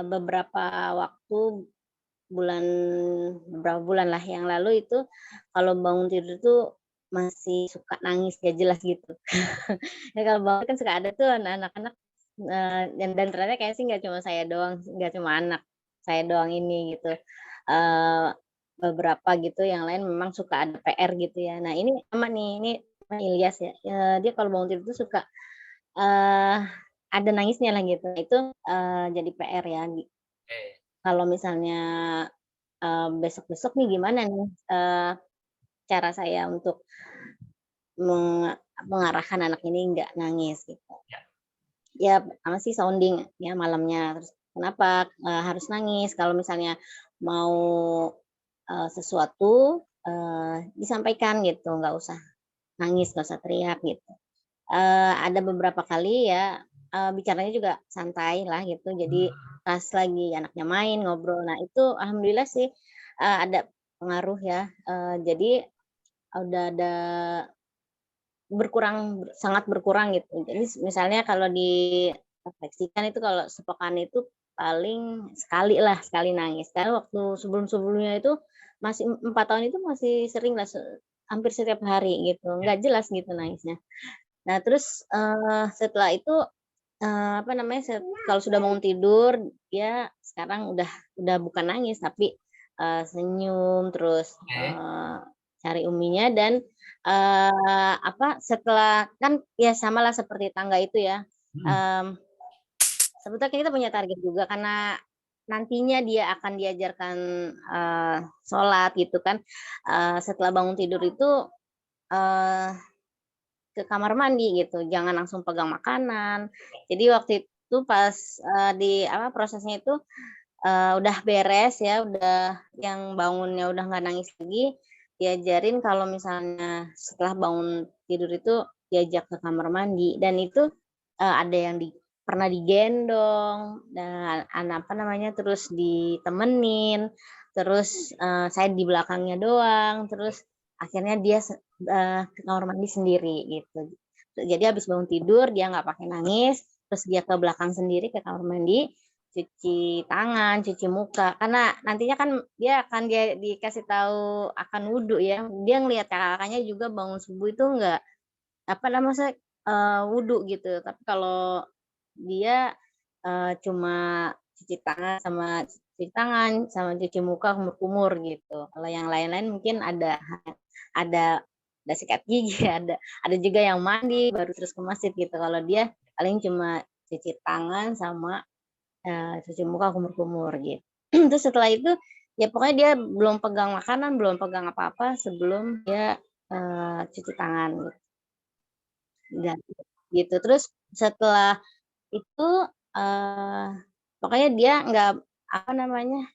beberapa waktu beberapa bulan lah yang lalu itu kalau bangun tidur tuh masih suka nangis gak jelas gitu. Ya kalau bangun kan suka ada tuh anak-anak dan ternyata kayaknya sih nggak cuma saya doang, nggak cuma anak saya doang ini gitu. Beberapa gitu yang lain memang suka ada PR gitu ya. Nah ini sama nih, ini Ilyas ya. Dia kalau bangun tidur tuh suka ada nangisnya lah gitu. Itu jadi PR ya. Kalau misalnya besok-besok nih gimana nih cara saya untuk mengarahkan anak ini nggak nangis gitu. Ya pertama sih sounding ya malamnya. Terus kenapa harus nangis? Kalau misalnya mau sesuatu disampaikan gitu, nggak usah nangis, nggak usah teriak gitu. Ada beberapa kali ya bicaranya juga santai lah gitu. Jadi pas lagi anaknya main ngobrol, nah itu alhamdulillah sih ada pengaruh ya. Jadi udah ada sangat berkurang gitu. Jadi misalnya kalau direfleksikan itu kalau sepekan itu paling sekali nangis. Karena waktu sebelum-sebelumnya itu masih 4 tahun itu masih sering lah hampir setiap hari gitu. Nggak jelas gitu nangisnya. Nah, terus setelah itu kalau sudah bangun tidur dia sekarang udah bukan nangis tapi senyum terus cari uminya dan setelah kan ya samalah seperti tangga itu ya. Sebetulnya kita punya target juga karena nantinya dia akan diajarkan sholat gitu kan. Setelah bangun tidur itu ke kamar mandi gitu, jangan langsung pegang makanan. Jadi waktu itu pas prosesnya itu udah beres ya, udah yang bangunnya udah nggak nangis lagi, diajarin kalau misalnya setelah bangun tidur itu diajak ke kamar mandi dan itu ada yang pernah digendong dan terus ditemenin, terus saya di belakangnya doang, terus akhirnya dia ke kamar mandi sendiri gitu. Jadi habis bangun tidur dia nggak pakai nangis, terus dia ke belakang sendiri ke kamar mandi, cuci tangan, cuci muka. Karena nantinya kan dia dikasih tahu akan wudhu ya. Dia ngelihat kakaknya juga bangun subuh itu enggak apa namanya wudhu gitu. Tapi kalau dia cuma cuci tangan sama cuci muka kumur-kumur gitu. Kalau yang lain-lain mungkin ada sikat gigi, ada juga yang mandi baru terus ke masjid gitu. Kalau dia paling cuma cuci tangan sama cuci muka kumur-kumur gitu. Terus setelah itu ya pokoknya dia belum pegang makanan, belum pegang apa-apa sebelum dia cuci tangan gitu. Dan gitu. Terus setelah itu pokoknya dia nggak apa namanya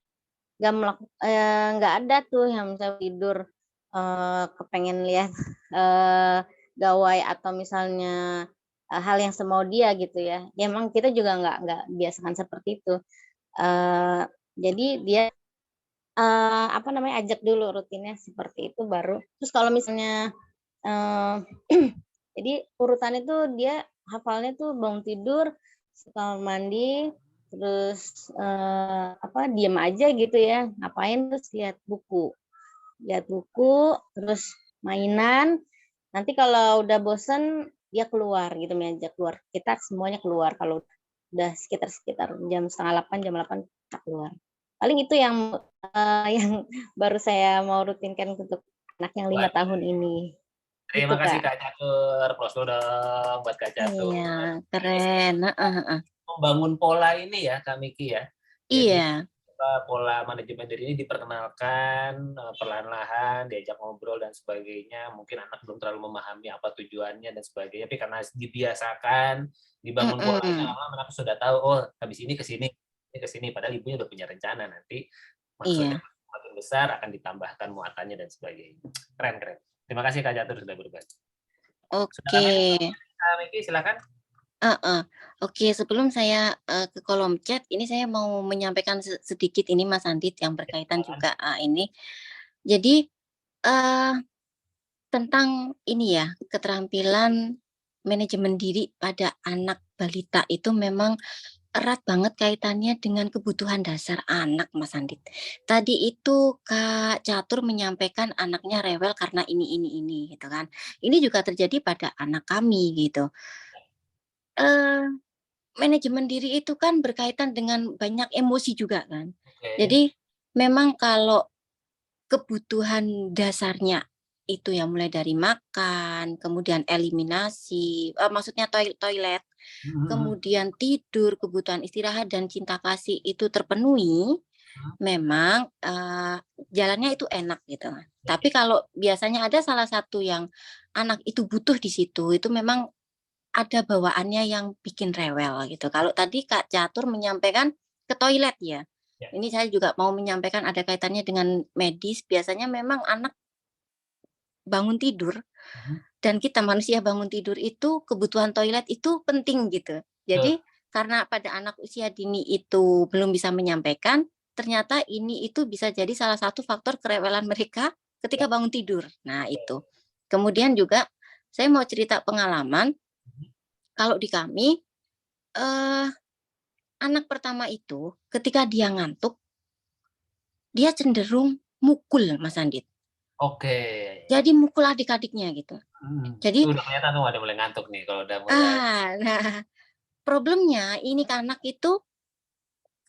nggak ada tuh yang misalnya tidur kepengen lihat gawai atau misalnya hal yang semau dia gitu ya. Ya emang kita juga nggak biasakan seperti itu. Jadi dia apa namanya ajak dulu rutinnya seperti itu baru. Terus kalau misalnya jadi urutan itu dia hafalnya tuh bangun tidur, kamar mandi, terus diam aja gitu ya, ngapain terus lihat buku, terus mainan. Nanti kalau udah bosen dia keluar gitu, diajak keluar. Kita semuanya keluar kalau udah sekitar jam 7:30, jam 8 kita keluar. Paling itu yang baru saya mau rutinkan untuk anak yang 5 tahun ini. Terima Gitu, kasih Kak. Kak Catur. Close dong buat Kak Catur. Iya, keren. Membangun pola ini ya Kak Miki ya. Jadi Iya, pola manajemen diri ini diperkenalkan perlahan-lahan, diajak ngobrol dan sebagainya. Mungkin anak belum terlalu memahami apa tujuannya dan sebagainya, tapi karena dibiasakan, dibangun polanya, lama-lama anak sudah tahu, oh habis ini ke sini, ini ke sini. Padahal ibunya udah punya rencana nanti maksudnya iya. makin besar akan ditambahkan muatannya dan sebagainya. Keren. Terima kasih Kak Catur sudah berbagi. Sudah Oke. Kak Miki, silakan. Oke, sebelum saya ke kolom chat, ini saya mau menyampaikan sedikit ini Mas Andit yang berkaitan juga ini. Jadi tentang ini ya, keterampilan manajemen diri pada anak balita itu memang erat banget kaitannya dengan kebutuhan dasar anak, Mas Andit. Tadi itu Kak Catur menyampaikan anaknya rewel karena ini gitu kan. Ini juga terjadi pada anak kami gitu. Manajemen diri itu kan berkaitan dengan banyak emosi juga kan. Jadi memang kalau kebutuhan dasarnya itu ya mulai dari makan, kemudian eliminasi, maksudnya toilet, kemudian tidur, kebutuhan istirahat dan cinta kasih itu terpenuhi, memang jalannya itu enak gitu. Tapi kalau biasanya ada salah satu yang anak itu butuh di situ, itu memang ada bawaannya yang bikin rewel gitu. Kalau tadi Kak Catur menyampaikan ke toilet ya. Ini saya juga mau menyampaikan ada kaitannya dengan medis. Biasanya memang anak bangun tidur dan kita manusia bangun tidur itu kebutuhan toilet itu penting gitu. Jadi karena pada anak usia dini itu belum bisa menyampaikan, ternyata ini itu bisa jadi salah satu faktor kerewelan mereka ketika bangun tidur. Nah, itu. Kemudian juga saya mau cerita pengalaman. Kalau di kami, anak pertama itu ketika dia ngantuk, dia cenderung mukul, Mas Andit. Oke. Jadi mukul adik-adiknya gitu. Jadi udah kelihatan tuh ada mulai ngantuk nih kalau udah mulai. nah problemnya ini anak itu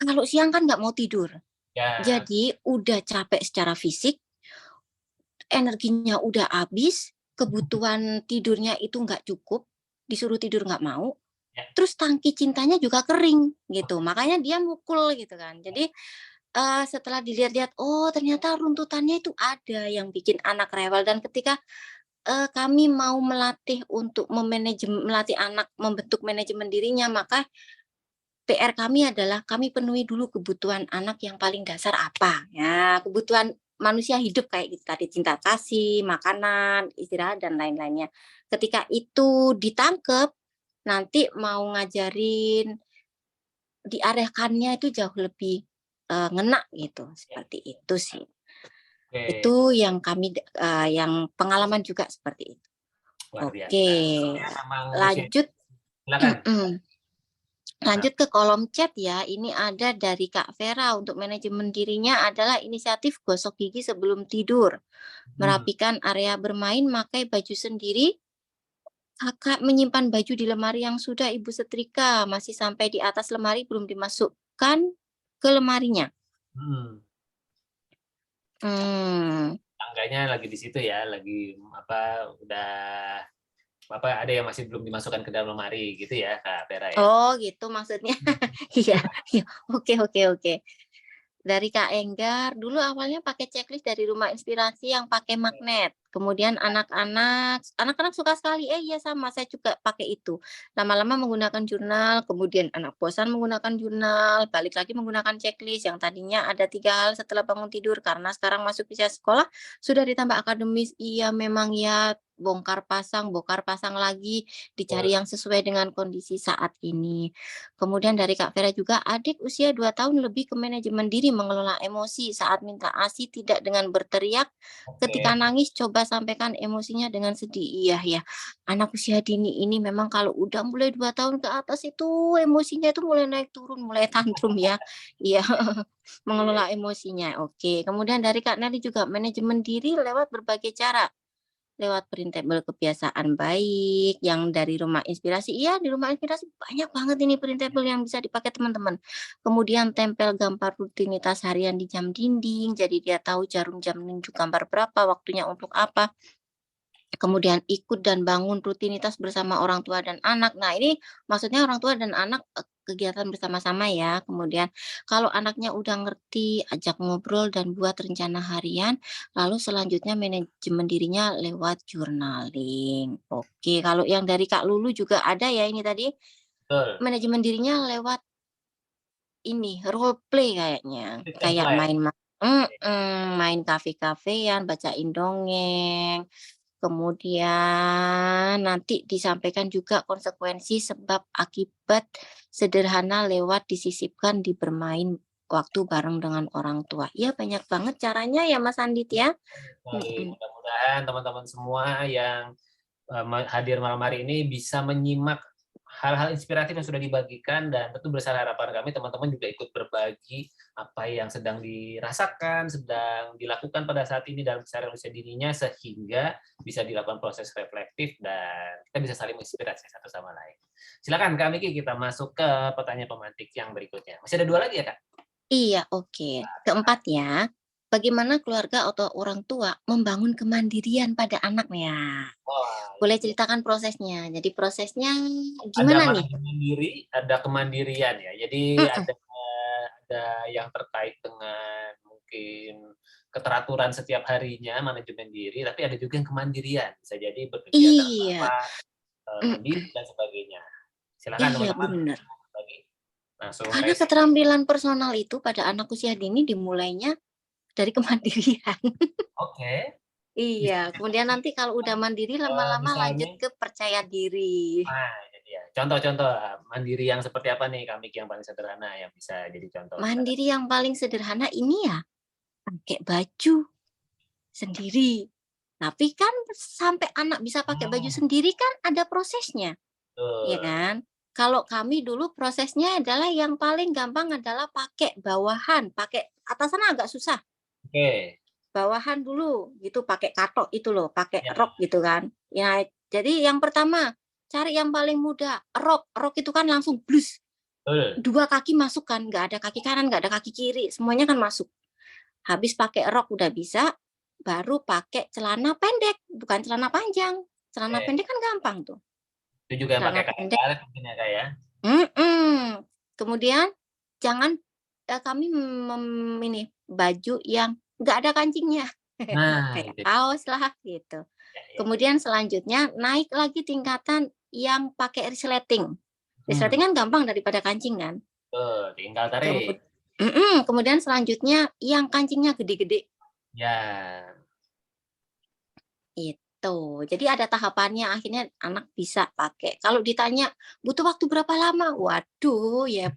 kalau siang kan nggak mau tidur. Ya. Jadi udah capek secara fisik, energinya udah habis, kebutuhan tidurnya itu nggak cukup, disuruh tidur nggak mau, terus tangki cintanya juga kering gitu, makanya dia mukul gitu kan. Jadi setelah dilihat-lihat, oh ternyata runtutannya itu ada yang bikin anak rewel. Dan ketika kami mau melatih untuk melatih anak membentuk manajemen dirinya, maka PR kami adalah kami penuhi dulu kebutuhan anak yang paling dasar apa ya, kebutuhan manusia hidup kayak gitu tadi, cinta kasih, makanan, istirahat dan lain-lainnya. Ketika itu ditangkep, nanti mau ngajarin diarahkannya itu jauh lebih ngena gitu, seperti itu sih. Itu yang kami yang pengalaman juga seperti itu. Oke, lanjut. Lanjut ke kolom chat ya, ini ada dari Kak Vera, untuk manajemen dirinya adalah inisiatif gosok gigi sebelum tidur, merapikan area bermain, pakai baju sendiri. Kakak menyimpan baju di lemari yang sudah ibu setrika, masih sampai di atas lemari belum dimasukkan ke lemarinya. Hmm. Tangganya lagi di situ ya, lagi udah ada yang masih belum dimasukkan ke dalam lemari gitu ya Kak Vera ya. Oh gitu maksudnya. Iya, oke. Dari Kak Enggar, dulu awalnya pakai checklist dari Rumah Inspirasi yang pakai magnet. Kemudian anak-anak suka sekali, iya sama, saya juga pakai itu. Lama-lama menggunakan jurnal, kemudian anak bosan menggunakan jurnal, balik lagi menggunakan checklist yang tadinya ada 3 hal setelah bangun tidur, karena sekarang masuk usia sekolah, sudah ditambah akademis, iya memang ya, bokar pasang lagi, dicari yang sesuai dengan kondisi saat ini. Kemudian dari Kak Vera juga, adik usia 2 tahun lebih ke manajemen diri, mengelola emosi saat minta ASI tidak dengan berteriak, ketika nangis coba sampaikan emosinya dengan sedih. Iya ya, anak usia dini ini memang kalau udah mulai 2 tahun ke atas itu emosinya itu mulai naik turun, mulai tantrum ya. Iya, mengelola emosinya. Oke, kemudian dari Kak Nelly juga, manajemen diri lewat berbagai cara. Lewat printable kebiasaan baik, yang dari Rumah Inspirasi. Iya, di Rumah Inspirasi banyak banget ini printable yang bisa dipakai teman-teman. Kemudian tempel gambar rutinitas harian di jam dinding, jadi dia tahu jarum jam nunjuk gambar berapa, waktunya untuk apa. Kemudian ikut dan bangun rutinitas bersama orang tua dan anak. Nah, ini maksudnya orang tua dan anak, kegiatan bersama-sama ya. Kemudian kalau anaknya udah ngerti, ajak ngobrol dan buat rencana harian, lalu selanjutnya manajemen dirinya lewat journaling. Oke, kalau yang dari Kak Lulu juga ada ya ini tadi, Betul. manajemen dirinya lewat ini, role play kayaknya. Kayak main kafe-kafean, bacain dongeng. Kemudian nanti disampaikan juga konsekuensi sebab akibat sederhana lewat disisipkan di bermain waktu bareng dengan orang tua. Iya banyak banget caranya ya Mas Andit ya. Mudah-mudahan teman-teman semua yang hadir malam hari ini bisa menyimak hal-hal inspiratif yang sudah dibagikan, dan tentu besar harapan kami teman-teman juga ikut berbagi apa yang sedang dirasakan, sedang dilakukan pada saat ini dalam keseharian usia dininya, sehingga bisa dilakukan proses reflektif dan kita bisa saling menginspirasi satu sama lain. Silakan Kak Miki, kita masuk ke pertanyaan pemantik yang berikutnya. Masih ada 2 lagi ya Kak? Iya, oke. Keempat ya, bagaimana keluarga atau orang tua membangun kemandirian pada anaknya? Boleh ceritakan prosesnya. Jadi prosesnya gimana nih? Ada manajemen diri, ada kemandirian ya. Jadi ada yang terkait dengan mungkin keteraturan setiap harinya, manajemen diri, tapi ada juga yang kemandirian. Bisa jadi berkegiatan Iya. mandiri dan sebagainya. Silakan Iya, teman-teman. benar. Langsung Karena keterampilan personal itu pada anak usia dini dimulainya dari kemandirian. Oke. Iya, kemudian nanti kalau udah mandiri lama-lama lanjut ke percaya diri. Nah, jadi ya. Contoh-contoh mandiri yang seperti apa nih Kak Miki yang paling sederhana yang bisa jadi contoh? Mandiri yang paling sederhana ini ya, pakai baju sendiri. Tapi kan sampai anak bisa pakai baju sendiri kan ada prosesnya, ya kan? Kalau kami dulu prosesnya adalah yang paling gampang adalah pakai bawahan, pakai atasan agak susah. Oke. Bawahan dulu gitu, pakai katok itu loh, pakai rok gitu kan. Ya, jadi yang pertama cari yang paling mudah, rok. Rok itu kan langsung blus. 2 kaki masuk kan, nggak ada kaki kanan, nggak ada kaki kiri, semuanya kan masuk. Habis pakai rok udah bisa, baru pakai celana pendek, bukan celana panjang. Celana pendek kan gampang tuh. Itu juga yang pakai karet mungkin ya Kak ya? Kemudian jangan kami ini baju yang nggak ada kancingnya. Kayak kaos lah gitu. Kemudian selanjutnya naik lagi tingkatan yang pakai resleting. Resleting kan gampang daripada kancing kan. Tinggal tarik. Kemudian selanjutnya yang kancingnya gede-gede. Ya. Itu. Jadi ada tahapannya, akhirnya anak bisa pakai. Kalau ditanya butuh waktu berapa lama? Waduh, ya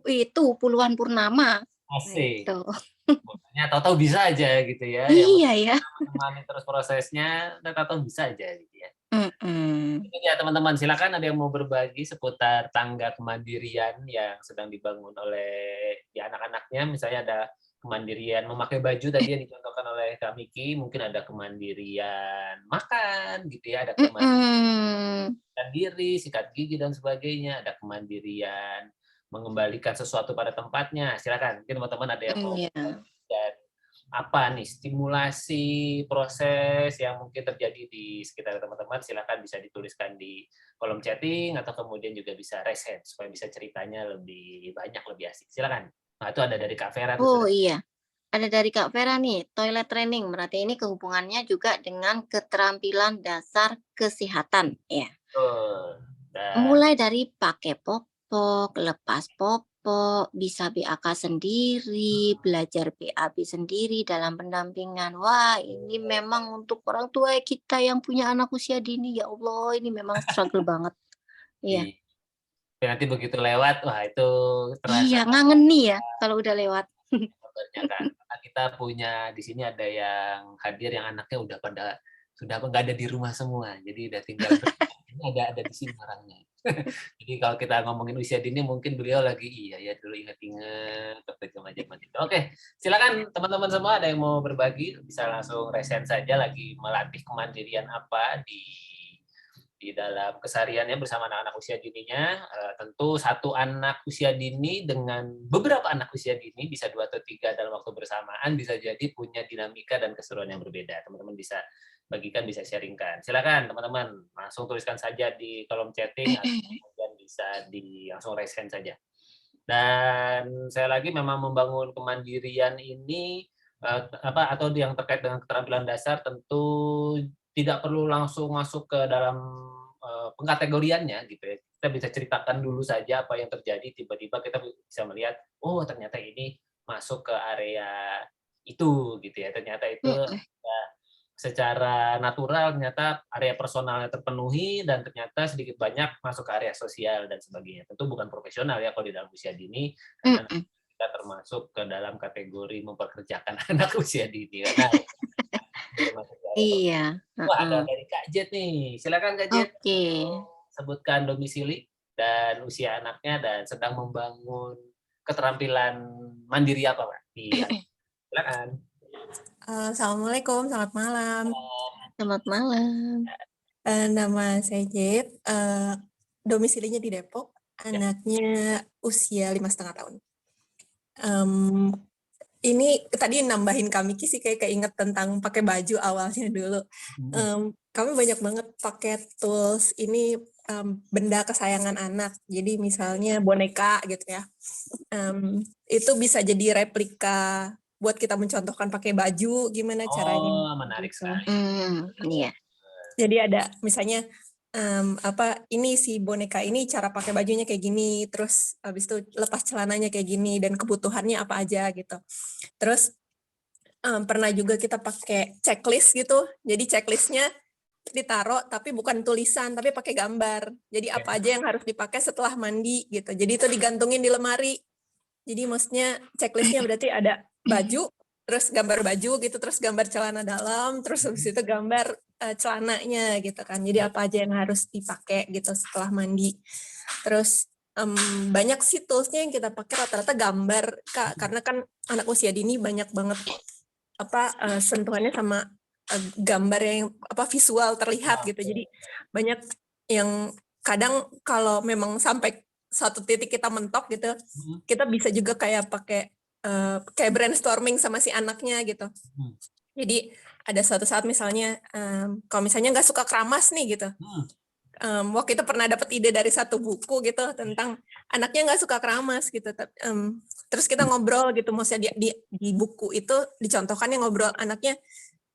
itu puluhan purnama. Asik. Gitu. Pokoknya tahu-tahu bisa aja gitu ya. Iya ya. Menemani terus prosesnya, tahu-tahu bisa aja gitu ya. Mm-mm. Ini ya teman-teman, silakan ada yang mau berbagi seputar tangga kemandirian yang sedang dibangun oleh anak-anaknya. Misalnya ada kemandirian memakai baju tadi yang dicontohkan oleh Kak Miki, mungkin ada kemandirian makan gitu ya, ada kemandirian Mm-mm. diri, sikat gigi dan sebagainya, ada kemandirian mengembalikan sesuatu pada tempatnya. Silakan, mungkin teman-teman ada yang mau Iya. dan apa nih stimulasi proses yang mungkin terjadi di sekitar teman-teman, silakan bisa dituliskan di kolom chatting atau kemudian juga bisa raise hand supaya bisa ceritanya lebih banyak, lebih asik. Silakan. Nah, itu ada dari Kak Vera tuh Oh sudah. iya, ada dari Kak Vera nih, toilet training. Berarti ini kehubungannya juga dengan keterampilan dasar kesehatan, ya. Betul. Dan Mulai dari pakai popok, lepas popok, bisa BAK sendiri, belajar BAB sendiri dalam pendampingan. Wah, ini memang untuk orang tua kita yang punya anak usia dini, ya Allah, ini memang struggle banget. Iya. nanti begitu lewat, wah itu terasa Iya, ngangeni ya kalau udah lewat. kabarnya kan. Karena kita punya di sini ada yang hadir yang anaknya udah pada sudah nggak ada di rumah semua, jadi udah tinggal ini ada di sini orangnya. Jadi kalau kita ngomongin usia dini mungkin beliau lagi iya ya dulu inget-inget waktu zaman itu. Oke, silakan teman-teman semua ada yang mau berbagi bisa langsung resen saja lagi melatih kemandirian apa di dalam kesehariannya bersama anak-anak usia dininya. Tentu satu anak usia dini dengan beberapa anak usia dini bisa 2 atau 3 dalam waktu bersamaan bisa jadi punya dinamika dan keseruan yang berbeda. Teman-teman bisa bagikan, bisa sharingkan. Silakan teman-teman langsung tuliskan saja di kolom chatting atau kemudian bisa langsung raise hand saja. Dan saya lagi memang membangun kemandirian ini atau yang terkait dengan keterampilan dasar tentu tidak perlu langsung masuk ke dalam pengkategoriannya gitu ya. Kita bisa ceritakan dulu saja apa yang terjadi, tiba-tiba kita bisa melihat, oh ternyata ini masuk ke area itu gitu ya. Ternyata itu secara natural ternyata area personalnya terpenuhi dan ternyata sedikit banyak masuk ke area sosial dan sebagainya. Tentu bukan profesional ya kalau di dalam usia dini karena kita termasuk ke dalam kategori mempekerjakan anak usia dini. Nah, Iya. wah, ada dari Kak Jet nih. Silakan Kak Jet. Oke. Sebutkan domisili dan usia anaknya dan sedang membangun keterampilan mandiri apa, Pak? Iya. Silakan. Assalamualaikum, selamat malam. Selamat malam. Nama saya Jet, domisilinya di Depok, anaknya usia 5,5 tahun. Ini tadi nambahin Kak Miki sih kayak keinget tentang pakai baju awalnya dulu. Kami banyak banget pakai tools ini benda kesayangan anak. Jadi misalnya boneka gitu ya. Itu bisa jadi replika buat kita mencontohkan pakai baju gimana caranya. Oh, menarik sekali. Iya. Jadi ada misalnya ini si boneka ini cara pakai bajunya kayak gini, terus habis itu lepas celananya kayak gini dan kebutuhannya apa aja gitu. Terus pernah juga kita pakai checklist gitu. Jadi checklistnya ditaruh tapi bukan tulisan tapi pakai gambar. Jadi apa aja yang harus dipakai setelah mandi gitu. Jadi itu digantungin di lemari. Jadi maksudnya checklistnya berarti ada baju, terus gambar baju gitu, terus gambar celana dalam, terus habis itu gambar celananya gitu kan. Jadi apa aja yang harus dipakai gitu setelah mandi. Terus banyak sih toolsnya yang kita pakai rata-rata gambar, Kak, karena kan anak usia dini banyak banget sentuhannya sama gambar yang visual terlihat gitu. Jadi banyak yang kadang kalau memang sampai suatu titik kita mentok gitu, kita bisa juga kayak pakai kayak brainstorming sama si anaknya gitu. Jadi ada suatu saat misalnya kalau misalnya nggak suka keramas nih gitu, waktu itu pernah dapat ide dari satu buku gitu tentang anaknya nggak suka keramas gitu. Terus kita ngobrol gitu, maksudnya di buku itu dicontohkannya ngobrol anaknya.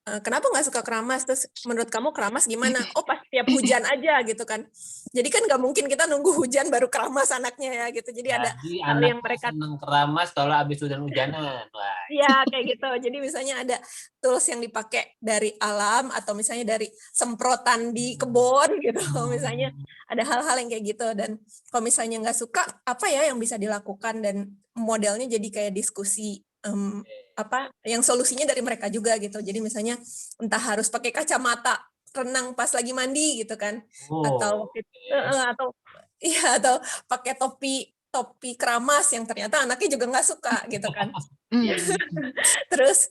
Kenapa nggak suka keramas? Terus menurut kamu keramas gimana? Oh pas tiap hujan aja gitu kan. Jadi kan nggak mungkin kita nunggu hujan baru keramas anaknya ya gitu. Jadi ada hal yang mereka senang keramas kalau habis hujan-hujanan. Iya kayak gitu. Jadi misalnya ada tools yang dipakai dari alam atau misalnya dari semprotan di kebun gitu. Misalnya ada hal-hal yang kayak gitu. Dan kalau misalnya nggak suka, apa ya yang bisa dilakukan dan modelnya jadi kayak diskusi. Yang solusinya dari mereka juga gitu. Jadi misalnya entah harus pakai kacamata renang pas lagi mandi gitu kan, Oh, atau pakai topi keramas yang ternyata anaknya juga nggak suka gitu kan. iya. Terus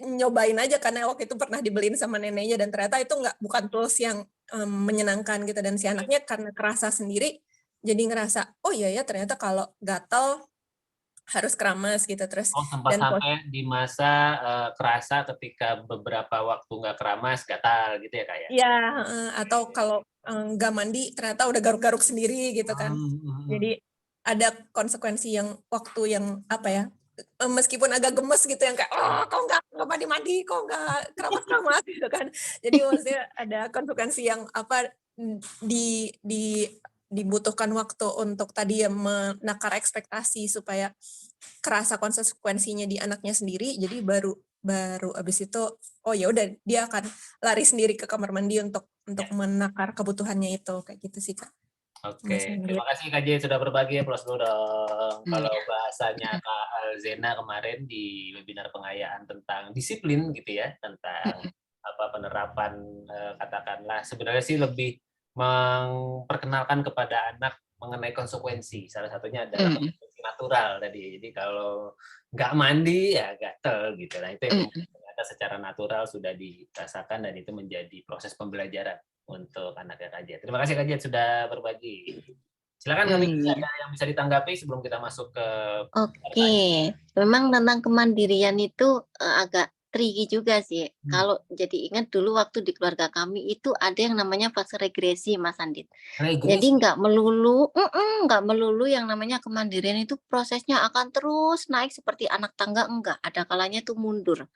nyobain aja karena waktu itu pernah dibeliin sama neneknya dan ternyata itu bukan tools yang menyenangkan gitu, dan si anaknya karena kerasa sendiri jadi ngerasa oh iya ya ternyata kalau gatal harus keramas gitu. Terus Oh, sempat dan sampai di masa kerasa ketika beberapa waktu nggak keramas, gatal gitu ya, Kak ya? ya atau kalau nggak mandi ternyata udah garuk-garuk sendiri gitu kan. Jadi ada konsekuensi yang waktu yang meskipun agak gemes gitu yang kayak kok nggak mandi-mandi, kok nggak keramas-keramas gitu kan. Jadi maksudnya ada konsekuensi yang dibutuhkan waktu untuk tadi ya menakar ekspektasi supaya kerasa konsekuensinya di anaknya sendiri. Jadi baru abis itu oh ya udah dia akan lari sendiri ke kamar mandi untuk menakar kebutuhannya itu, kayak gitu sih Kak. Oke, terima kasih Kak J sudah berbagi. Plus dulu dong. Hmm, Kalau ya. bahasanya Kak Alzena kemarin di webinar pengayaan tentang disiplin gitu ya, tentang penerapan katakanlah sebenarnya sih lebih memperkenalkan kepada anak mengenai konsekuensi. Salah satunya adalah konsekuensi natural tadi. Jadi kalau nggak mandi ya gatel gitu. Nah itu yang ternyata secara natural sudah dirasakan dan itu menjadi proses pembelajaran untuk anak Kak Jet. Terima kasih Kak Jet sudah berbagi. Silakan kami ada yang bisa ditanggapi sebelum kita masuk ke Oke, memang tentang kemandirian itu agak tricky juga sih. Kalau jadi ingat dulu waktu di keluarga kami itu ada yang namanya fase regresi, Mas Andit. Jadi regresi. nggak melulu yang namanya kemandirian itu prosesnya akan terus naik seperti anak tangga, enggak. Ada kalanya tuh mundur.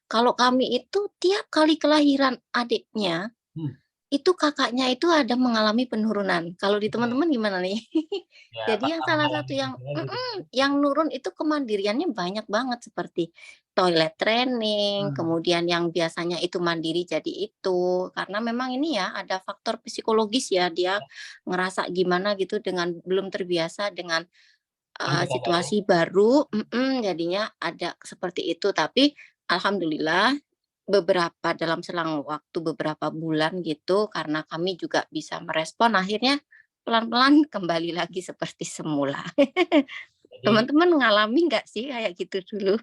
Kalau kami itu tiap kali kelahiran adiknya, itu kakaknya itu ada mengalami penurunan. Kalau di teman-teman gimana nih? Ya, Jadi yang apakah salah satu mengalami yang gejala gitu? yang nurun itu kemandiriannya banyak banget seperti toilet training, kemudian yang biasanya itu mandiri jadi itu. Karena memang ini ya ada faktor psikologis ya, dia ngerasa gimana gitu dengan belum terbiasa dengan Anggota baru. situasi baru, jadinya ada seperti itu. Tapi alhamdulillah dalam selang waktu beberapa bulan gitu, karena kami juga bisa merespon, akhirnya pelan-pelan kembali lagi seperti semula. Jadi Teman-teman ngalami nggak sih kayak gitu dulu?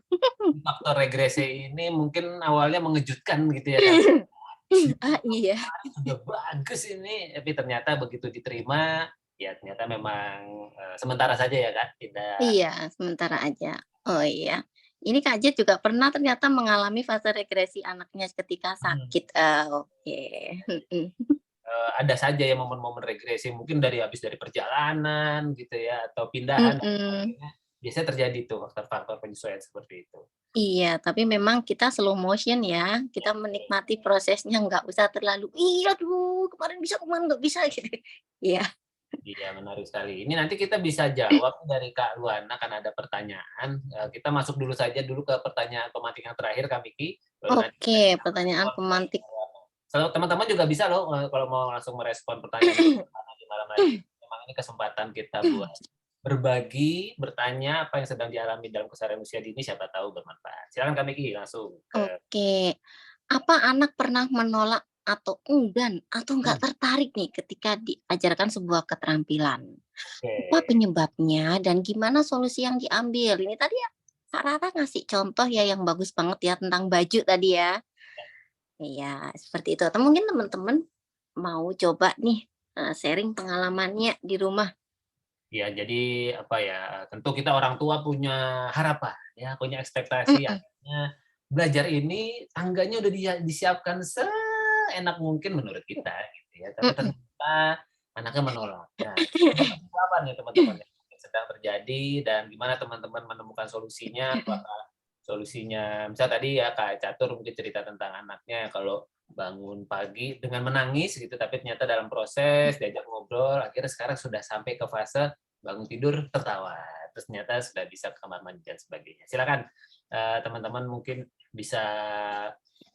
faktor regresi ini mungkin awalnya mengejutkan gitu ya kan. Iya. Sudah bagus ini, tapi ternyata begitu diterima, ya ternyata memang sementara saja ya Kak, tidak. Iya, sementara aja. Oh iya. Ini Kak Jet juga pernah ternyata mengalami fase regresi anaknya ketika sakit. Oke. Ada saja ya momen-momen regresi mungkin habis dari perjalanan gitu ya atau pindahan dan sebagainya. Biasanya terjadi tuh faktor-faktor penyesuaian seperti itu. Iya, tapi memang kita slow motion ya. Kita menikmati prosesnya, nggak usah terlalu, iya aduh kemarin bisa, kemarin nggak bisa gitu. Iya. Iya, menarik sekali. Ini nanti kita bisa jawab dari Kak Luana, kan ada pertanyaan. Kita masuk dulu saja ke pertanyaan pemantik yang terakhir Kak Miki. Oke, pertanyaan pemantik. Teman-teman juga bisa loh kalau mau langsung merespon pertanyaan di malam hari. Memang ini kesempatan kita buat berbagi, bertanya apa yang sedang dialami dalam keseharian usia dini, siapa tahu bermanfaat. Silakan Kak Miki langsung. Oke. Apa anak pernah menolak atau enggan atau nggak tertarik nih ketika diajarkan sebuah keterampilan? Apa penyebabnya dan gimana solusi yang diambil? Ini tadi ya Kak Rara ngasih contoh ya yang bagus banget ya tentang baju tadi ya. Iya, seperti itu. Atau mungkin teman-teman mau coba nih sharing pengalamannya di rumah. Ya, jadi apa ya? Tentu kita orang tua punya harapan, ya, punya ekspektasi. Akhirnya belajar ini tangganya udah disiapkan seenak mungkin menurut kita, gitu ya. Tapi ternyata anaknya menolak. Nah, apa nih teman-teman yang sedang terjadi dan gimana teman-teman menemukan solusinya? Apakah solusinya, misal tadi ya Kak Catur mungkin cerita tentang anaknya kalau bangun pagi dengan menangis gitu, tapi ternyata dalam proses diajak ngobrol, akhirnya sekarang sudah sampai ke fase bangun tidur tertawa, terus ternyata sudah bisa ke kamar mandi dan sebagainya. Silakan teman-teman mungkin bisa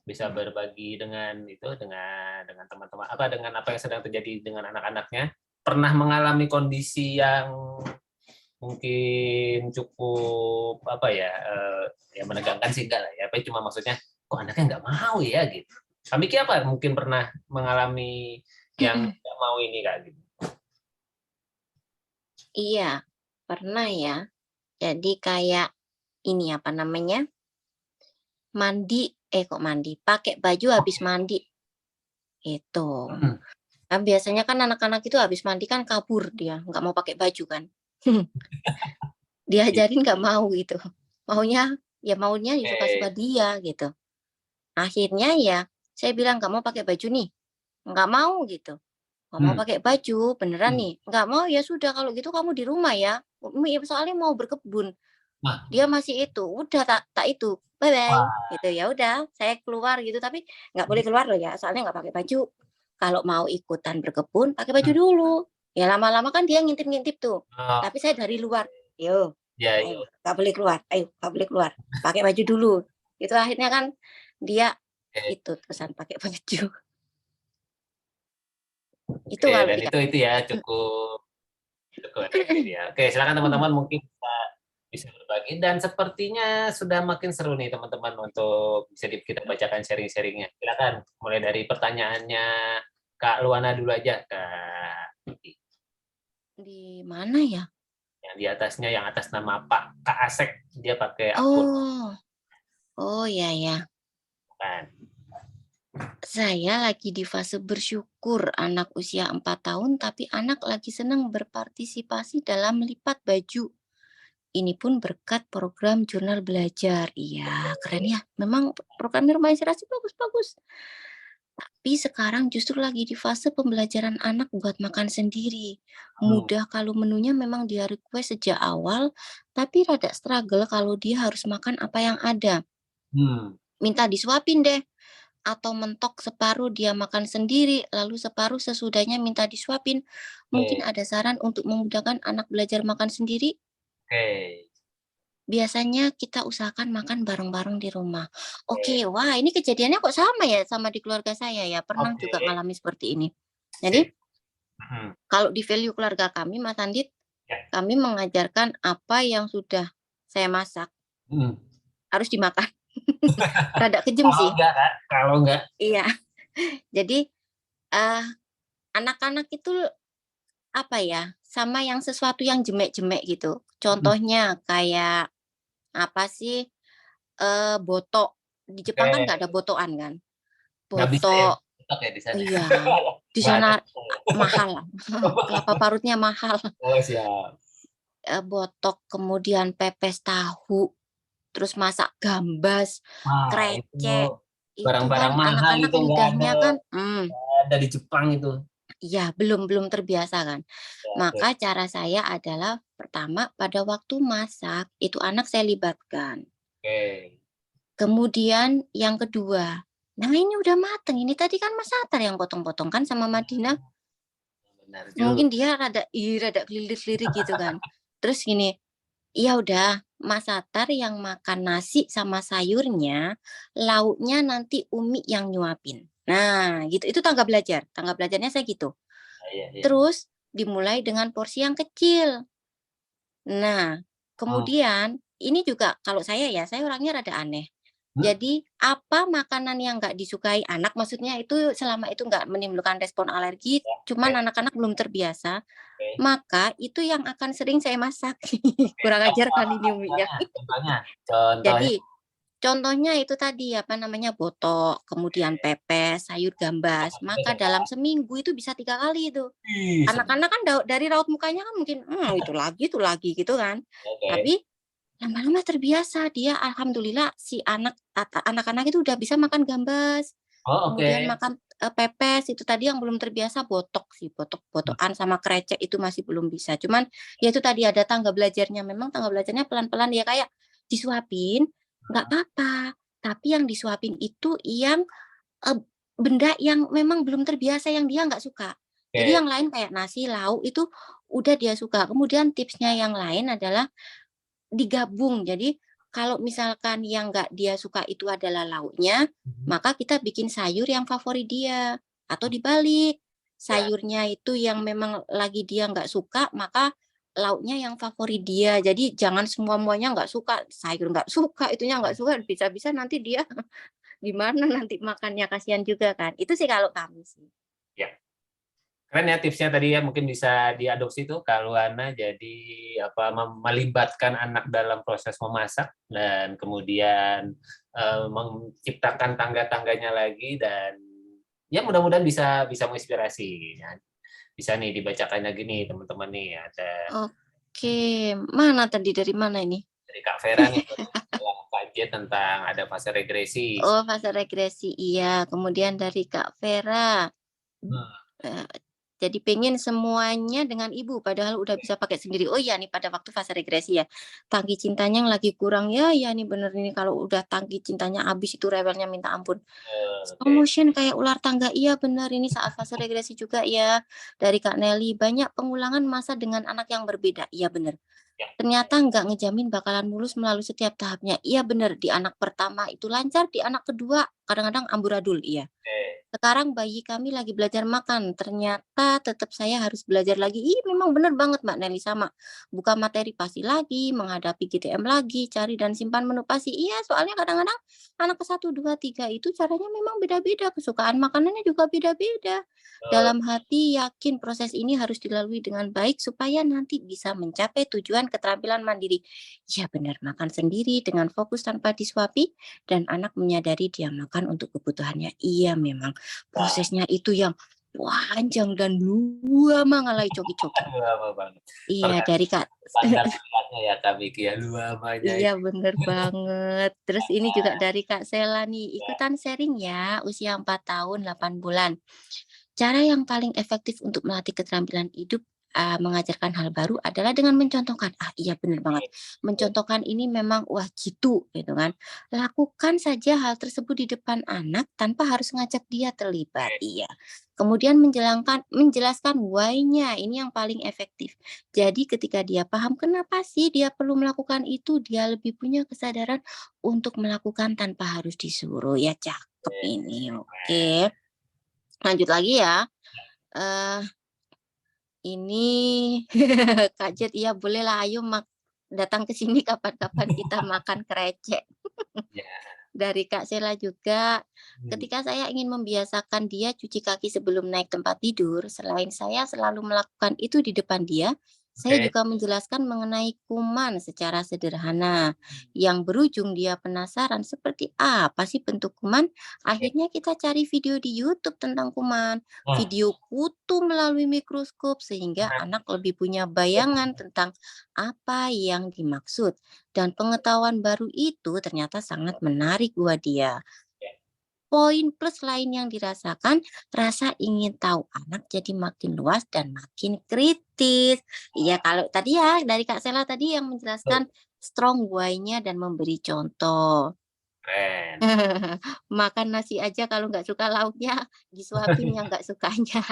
berbagi dengan teman-teman dengan apa yang sedang terjadi dengan anak-anaknya. Pernah mengalami kondisi yang mungkin cukup ya menegangkan sih enggak lah ya, tapi cuma maksudnya kok anaknya nggak mau ya gitu. Kak Miki apa? Mungkin pernah mengalami yang tidak mau ini Kak? Gitu. Iya, pernah ya. Jadi kayak ini apa namanya? Pakai baju habis mandi. Itu. Kan biasanya kan anak-anak itu habis mandi kan kabur dia, nggak mau pakai baju kan. Diajarin nggak mau gitu. Maunya maunya suka-suka dia gitu. Akhirnya ya saya bilang nggak mau pakai baju nih. Nggak mau gitu. Nggak mau pakai baju, beneran nih. Nggak mau ya sudah kalau gitu kamu di rumah ya. Soalnya mau berkebun. Dia masih itu, udah tak itu, bye bye gitu. Ya udah, saya keluar gitu tapi nggak boleh keluar loh ya, soalnya nggak pakai baju. Kalau mau ikutan berkebun pakai baju dulu. Ya lama-lama kan dia ngintip-ngintip tuh. Tapi saya dari luar, yo, ayo nggak boleh keluar, ayo nggak boleh keluar, pakai baju dulu. Itu akhirnya kan dia itu terusan pakai baju. Itu Oke, kalau dan dia. itu ya cukup efektif ya. Oke, silakan teman-teman mungkin bisa berbagi dan sepertinya sudah makin seru nih teman-teman untuk bisa kita bacakan sharing-sharingnya. Silakan mulai dari pertanyaannya Kak Luana dulu aja Kak. Di mana ya? Yang di atasnya yang atas nama Pak Kak Asek dia pakai akun. Oh ya ya. Kan. Saya lagi di fase bersyukur anak usia 4 tahun tapi anak lagi senang berpartisipasi dalam lipat baju. Ini pun berkat program jurnal belajar. Iya, keren ya. Memang program rumah inspirasi bagus-bagus. Tapi sekarang justru lagi di fase pembelajaran anak buat makan sendiri. Mudah kalau menunya memang dia request sejak awal, tapi rada struggle kalau dia harus makan apa yang ada. Minta disuapin deh. Atau mentok separuh dia makan sendiri, lalu separuh sesudahnya minta disuapin. Mungkin ada saran untuk memudahkan anak belajar makan sendiri? Biasanya kita usahakan makan bareng-bareng di rumah. Oke, wah ini kejadiannya kok sama ya sama di keluarga saya ya. Pernah juga ngalami seperti ini. Jadi kalau di value keluarga kami, Mas Andit, kami mengajarkan apa yang sudah saya masak harus dimakan. Rada kejem sih. Kalau enggak. Iya. Jadi anak-anak itu apa ya, sama yang sesuatu yang jemek-jemek gitu. Contohnya kayak apa sih, botok. Di Jepang kan nggak ada botokan kan. Botok. Ya di sana. Iya. Di sana mahal. Kelapa parutnya mahal. Oh, siap. Botok, kemudian pepes tahu, terus masak gambas, krecek. Barang-barang kan mahal anak-anak itu lidahnya kan ada di Jepang itu. iya, belum terbiasa kan. Maka cara saya adalah pertama pada waktu masak itu anak saya libatkan. Kemudian yang kedua, nah ini udah mateng. Ini tadi kan Mas Satar yang potong-potong kan sama Madinah. Mungkin dia rada kelirik-lirik gitu kan. Terus gini, ya udah Mas Satar yang makan nasi sama sayurnya, lauknya nanti Umi yang nyuapin. Nah, gitu. Itu tangga belajar. Tangga belajarnya saya gitu. Terus dimulai dengan porsi yang kecil. Nah, kemudian ini juga kalau saya orangnya rada aneh. Jadi apa makanan yang nggak disukai anak, maksudnya itu selama itu nggak menimbulkan respon alergi, cuman anak-anak belum terbiasa, maka itu yang akan sering saya masak. Kurang ajar kan ini Uminya. Jadi contohnya itu tadi apa namanya botok, kemudian pepes, sayur gambas. Maka dalam seminggu itu bisa 3 kali itu. Anak-anak kan dari raut mukanya kan mungkin itu lagi gitu kan. Tapi lama-lama terbiasa dia alhamdulillah si anak-anak itu udah bisa makan gambas. Kemudian makan pepes itu tadi yang belum terbiasa botok sih, botokan sama krecek itu masih belum bisa. Cuman ya itu tadi ada tangga belajarnya. Memang tangga belajarnya pelan-pelan ya kayak disuapin nggak apa-apa, tapi yang disuapin itu yang benda yang memang belum terbiasa yang dia nggak suka. Jadi yang lain kayak nasi, lauk itu udah dia suka. Kemudian tipsnya yang lain adalah digabung. Jadi kalau misalkan yang nggak dia suka itu adalah lauknya, maka kita bikin sayur yang favorit dia. Atau dibalik, sayurnya itu yang memang lagi dia nggak suka, maka lauknya yang favorit dia. Jadi jangan semua-muanya nggak suka, sayur nggak suka, itunya nggak suka, bisa-bisa nanti dia Gimana nanti makannya, kasihan juga kan. Itu sih kalau kami sih. Ya. Keren ya tipsnya tadi ya, mungkin bisa diadopsi tuh kalau Ana, jadi melibatkan anak dalam proses memasak dan kemudian menciptakan tangga-tangganya lagi, dan ya mudah-mudahan bisa menginspirasi ya. Bisa nih dibacakan lagi nih teman-teman nih, ada Oke, mana tadi, dari mana ini? dari Kak Vera nih kajian tentang ada fase regresi. Oh, fase regresi, iya. Kemudian dari Kak Vera, jadi pengen semuanya dengan ibu, padahal udah bisa pakai sendiri. Oh iya nih, pada waktu fase regresi ya, tangki cintanya yang lagi kurang. Ya nih bener ini, kalau udah tangki cintanya habis itu rewelnya minta ampun. Slow motion kayak ular tangga, iya bener, ini saat fase regresi juga ya. Dari Kak Nelly, banyak pengulangan masa dengan anak yang berbeda. Iya bener. Ternyata nggak ngejamin bakalan mulus melalui setiap tahapnya. Iya bener, di anak pertama itu lancar, di anak kedua kadang-kadang amburadul, iya. Sekarang bayi kami lagi belajar makan, ternyata tetap saya harus belajar lagi. Ih, memang bener banget Mbak Nelly, sama. Buka materi pasti lagi, menghadapi GTM lagi, cari dan simpan menu pasti. Iya, soalnya kadang-kadang anak ke 1, 2, 3 itu caranya memang beda-beda, kesukaan makanannya juga beda-beda. Dalam hati yakin proses ini harus dilalui dengan baik supaya nanti bisa mencapai tujuan keterampilan mandiri. Ya benar, makan sendiri dengan fokus tanpa disuapi dan anak menyadari dia makan untuk kebutuhannya. Iya memang prosesnya itu yang panjang dan lama ngalai coki-coki. Lama banget. Iya, dari Kak. Standar ya Kak Miki ya, lamanya. Iya bener banget. Terus ini juga dari Kak Sela nih, ikutan sharing ya, usia 4 tahun 8 bulan. Cara yang paling efektif untuk melatih keterampilan hidup, mengajarkan hal baru adalah dengan mencontohkan. Ah iya bener banget. Mencontohkan ini memang wah jitu gitu kan. Lakukan saja hal tersebut di depan anak tanpa harus ngajak dia terlibat. Iya. Kemudian menjelaskan why-nya, ini yang paling efektif. Jadi ketika dia paham kenapa sih dia perlu melakukan itu, dia lebih punya kesadaran untuk melakukan tanpa harus disuruh. Ya cakep ini, oke. Lanjut lagi ya. Ini Kak Jet, iya bolehlah, ayo datang ke sini kapan-kapan kita makan krecek. Dari Kak Sela juga, ketika saya ingin membiasakan dia cuci kaki sebelum naik tempat tidur, selain saya selalu melakukan itu di depan dia, saya juga menjelaskan mengenai kuman secara sederhana. Yang berujung dia penasaran seperti apa sih bentuk kuman. Akhirnya kita cari video di YouTube tentang kuman, video kutu melalui mikroskop, sehingga anak lebih punya bayangan tentang apa yang dimaksud. Dan pengetahuan baru itu ternyata sangat menarik buat dia. Poin plus lain yang dirasakan, rasa ingin tahu anak jadi makin luas dan makin kritis. Iya, kalau tadi ya dari Kak Sela tadi yang menjelaskan strong why-nya dan memberi contoh. Keren. Makan nasi aja kalau nggak suka lauknya, disuapin yang nggak sukanya.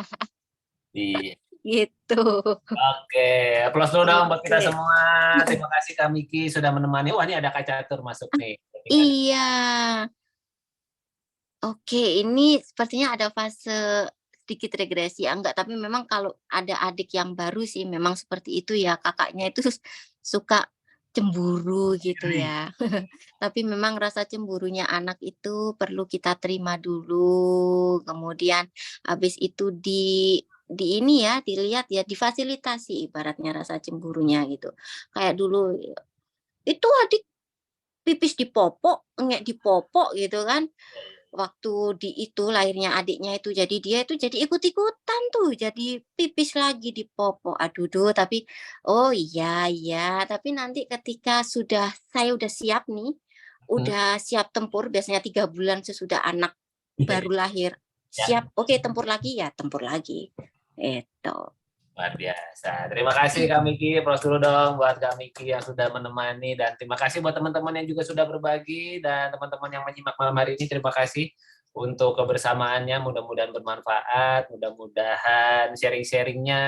Iya. Gitu. Oke, aplaus dulu dong buat kita semua. Terima kasih Kak Miki sudah menemani. Wah, ini ada Kak Catur masuk nih. Iya. Oke, ini sepertinya ada fase sedikit regresi, enggak, tapi memang kalau ada adik yang baru sih memang seperti itu ya, kakaknya itu suka cemburu gitu ya. Tapi memang rasa cemburunya anak itu perlu kita terima dulu, kemudian habis itu ini ya, dilihat ya, difasilitasi ibaratnya rasa cemburunya gitu. Kayak dulu, itu adik pipis di popok, ngek di popok gitu kan. Waktu lahirnya adiknya itu, jadi dia itu jadi ikut-ikutan tuh, jadi pipis lagi di popok. Aduh tapi oh iya, tapi nanti ketika saya udah siap nih, udah siap tempur, biasanya 3 bulan sesudah anak baru lahir, siap, oke tempur lagi, ya tempur lagi. Itu. Luar biasa. Terima kasih Kak Miki. Aplaus dulu dong buat Kak Miki yang sudah menemani, dan terima kasih buat teman-teman yang juga sudah berbagi, dan teman-teman yang menyimak malam hari ini, terima kasih untuk kebersamaannya. Mudah-mudahan bermanfaat, mudah-mudahan sharing-sharingnya,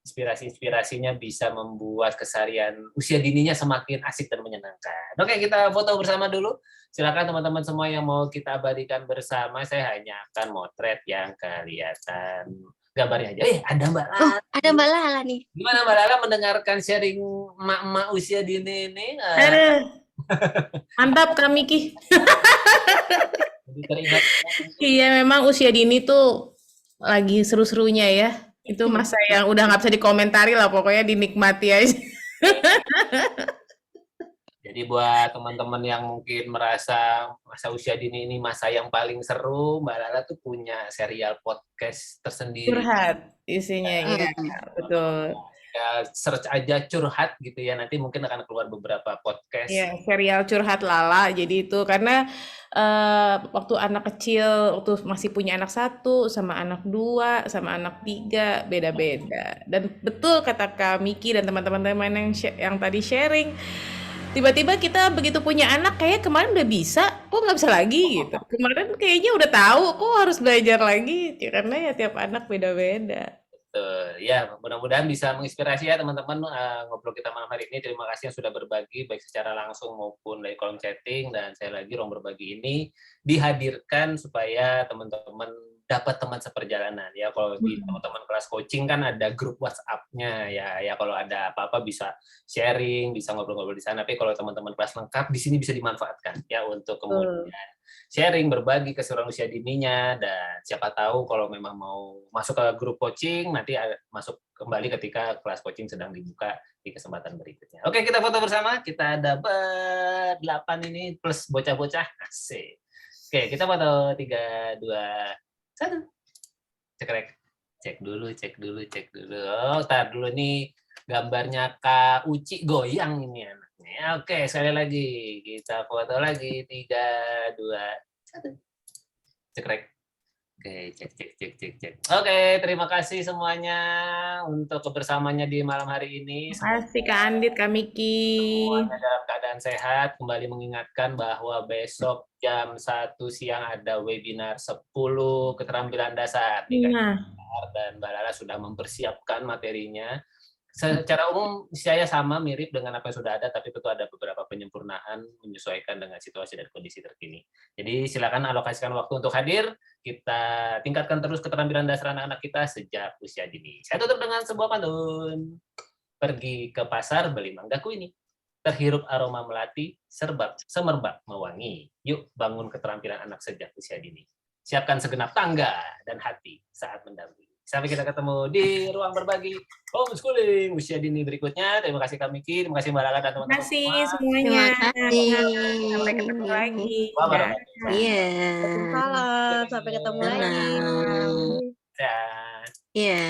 inspirasi-inspirasinya bisa membuat keseharian usia dininya semakin asik dan menyenangkan. Oke, kita foto bersama dulu. Silakan teman-teman semua yang mau kita abadikan bersama. Saya hanya akan motret yang kelihatan gambarnya aja. Ada Mbak Lala. Oh, ada Mbak Lala nih. Gimana Mbak Lala mendengarkan sharing emak-emak usia dini ini? Aduh. Mantap Kak Miki. Jadi teringat Iya, memang usia dini tuh lagi seru-serunya ya. Itu masa yang udah nggak bisa dikomentari lah, pokoknya dinikmati aja. Jadi buat teman-teman yang mungkin merasa masa usia dini ini masa yang paling seru, Mbak Lala tuh punya serial podcast tersendiri. Curhat isinya, ya, betul. Ya, search aja curhat gitu ya, nanti mungkin akan keluar beberapa podcast. Iya, serial Curhat Lala. Jadi itu karena waktu anak kecil, waktu masih punya anak 1, sama anak 2, sama anak 3, beda-beda. Dan betul kata Kak Miki dan teman-teman yang tadi sharing, tiba-tiba kita begitu punya anak, kayak kemarin udah bisa, kok nggak bisa lagi gitu. Kemarin kayaknya udah tahu, kok harus belajar lagi. Karena ya tiap anak beda-beda. Ya, mudah-mudahan bisa menginspirasi ya teman-teman ngobrol kita malam hari ini. Terima kasih yang sudah berbagi baik secara langsung maupun dari kolom chatting, dan saya lagi Ruang Berbagi ini dihadirkan supaya teman-teman dapat teman seperjalanan ya. Kalau di teman-teman kelas coaching kan ada grup WhatsApp-nya ya kalau ada apa-apa bisa sharing, bisa ngobrol-ngobrol di sana. Tapi kalau teman-teman kelas lengkap di sini bisa dimanfaatkan ya untuk kemudian sharing, berbagi keseruan usia dininya, dan siapa tahu kalau memang mau masuk ke grup coaching, nanti masuk kembali ketika kelas coaching sedang dibuka di kesempatan berikutnya. Oke, kita foto bersama. Kita ada ber-8 ini plus bocah-bocah. Asik. Oke, kita foto 3, 2, 1. Cekrek. Cek dulu. Oh, tar dulu nih gambarnya Kak Uci goyang ini anaknya. Oke, sekali lagi. Kita foto lagi. 3, 2, 1. Cekrek. Oke, cek. Oke, terima kasih semuanya untuk kebersamaannya di malam hari ini. Terima kasih Kak Andit, Kak Miki. Semuanya dalam keadaan sehat. Kembali mengingatkan bahwa besok jam 1 siang ada webinar 10 keterampilan dasar. Dan Mbak Lala sudah mempersiapkan materinya. Secara umum saya sama mirip dengan apa yang sudah ada, tapi tentu ada beberapa penyempurnaan menyesuaikan dengan situasi dan kondisi terkini. Jadi silakan alokasikan waktu untuk hadir. Kita tingkatkan terus keterampilan dasar anak-anak kita sejak usia dini. Saya tutup dengan sebuah pantun. Pergi ke pasar beli manggaku ini. Terhirup aroma melati, semerbak mewangi. Yuk bangun keterampilan anak sejak usia dini. Siapkan segenap tangga dan hati saat mendampingi. Sampai kita ketemu di Ruang Berbagi Homeschooling usia dini berikutnya. Terima kasih Kak Miki, terima kasih Mbak Lala dan teman-teman. Terima kasih semuanya. Sampai ketemu lagi. Iya. Waalaikumsalam. Sampai ketemu lagi. Ya. Iya.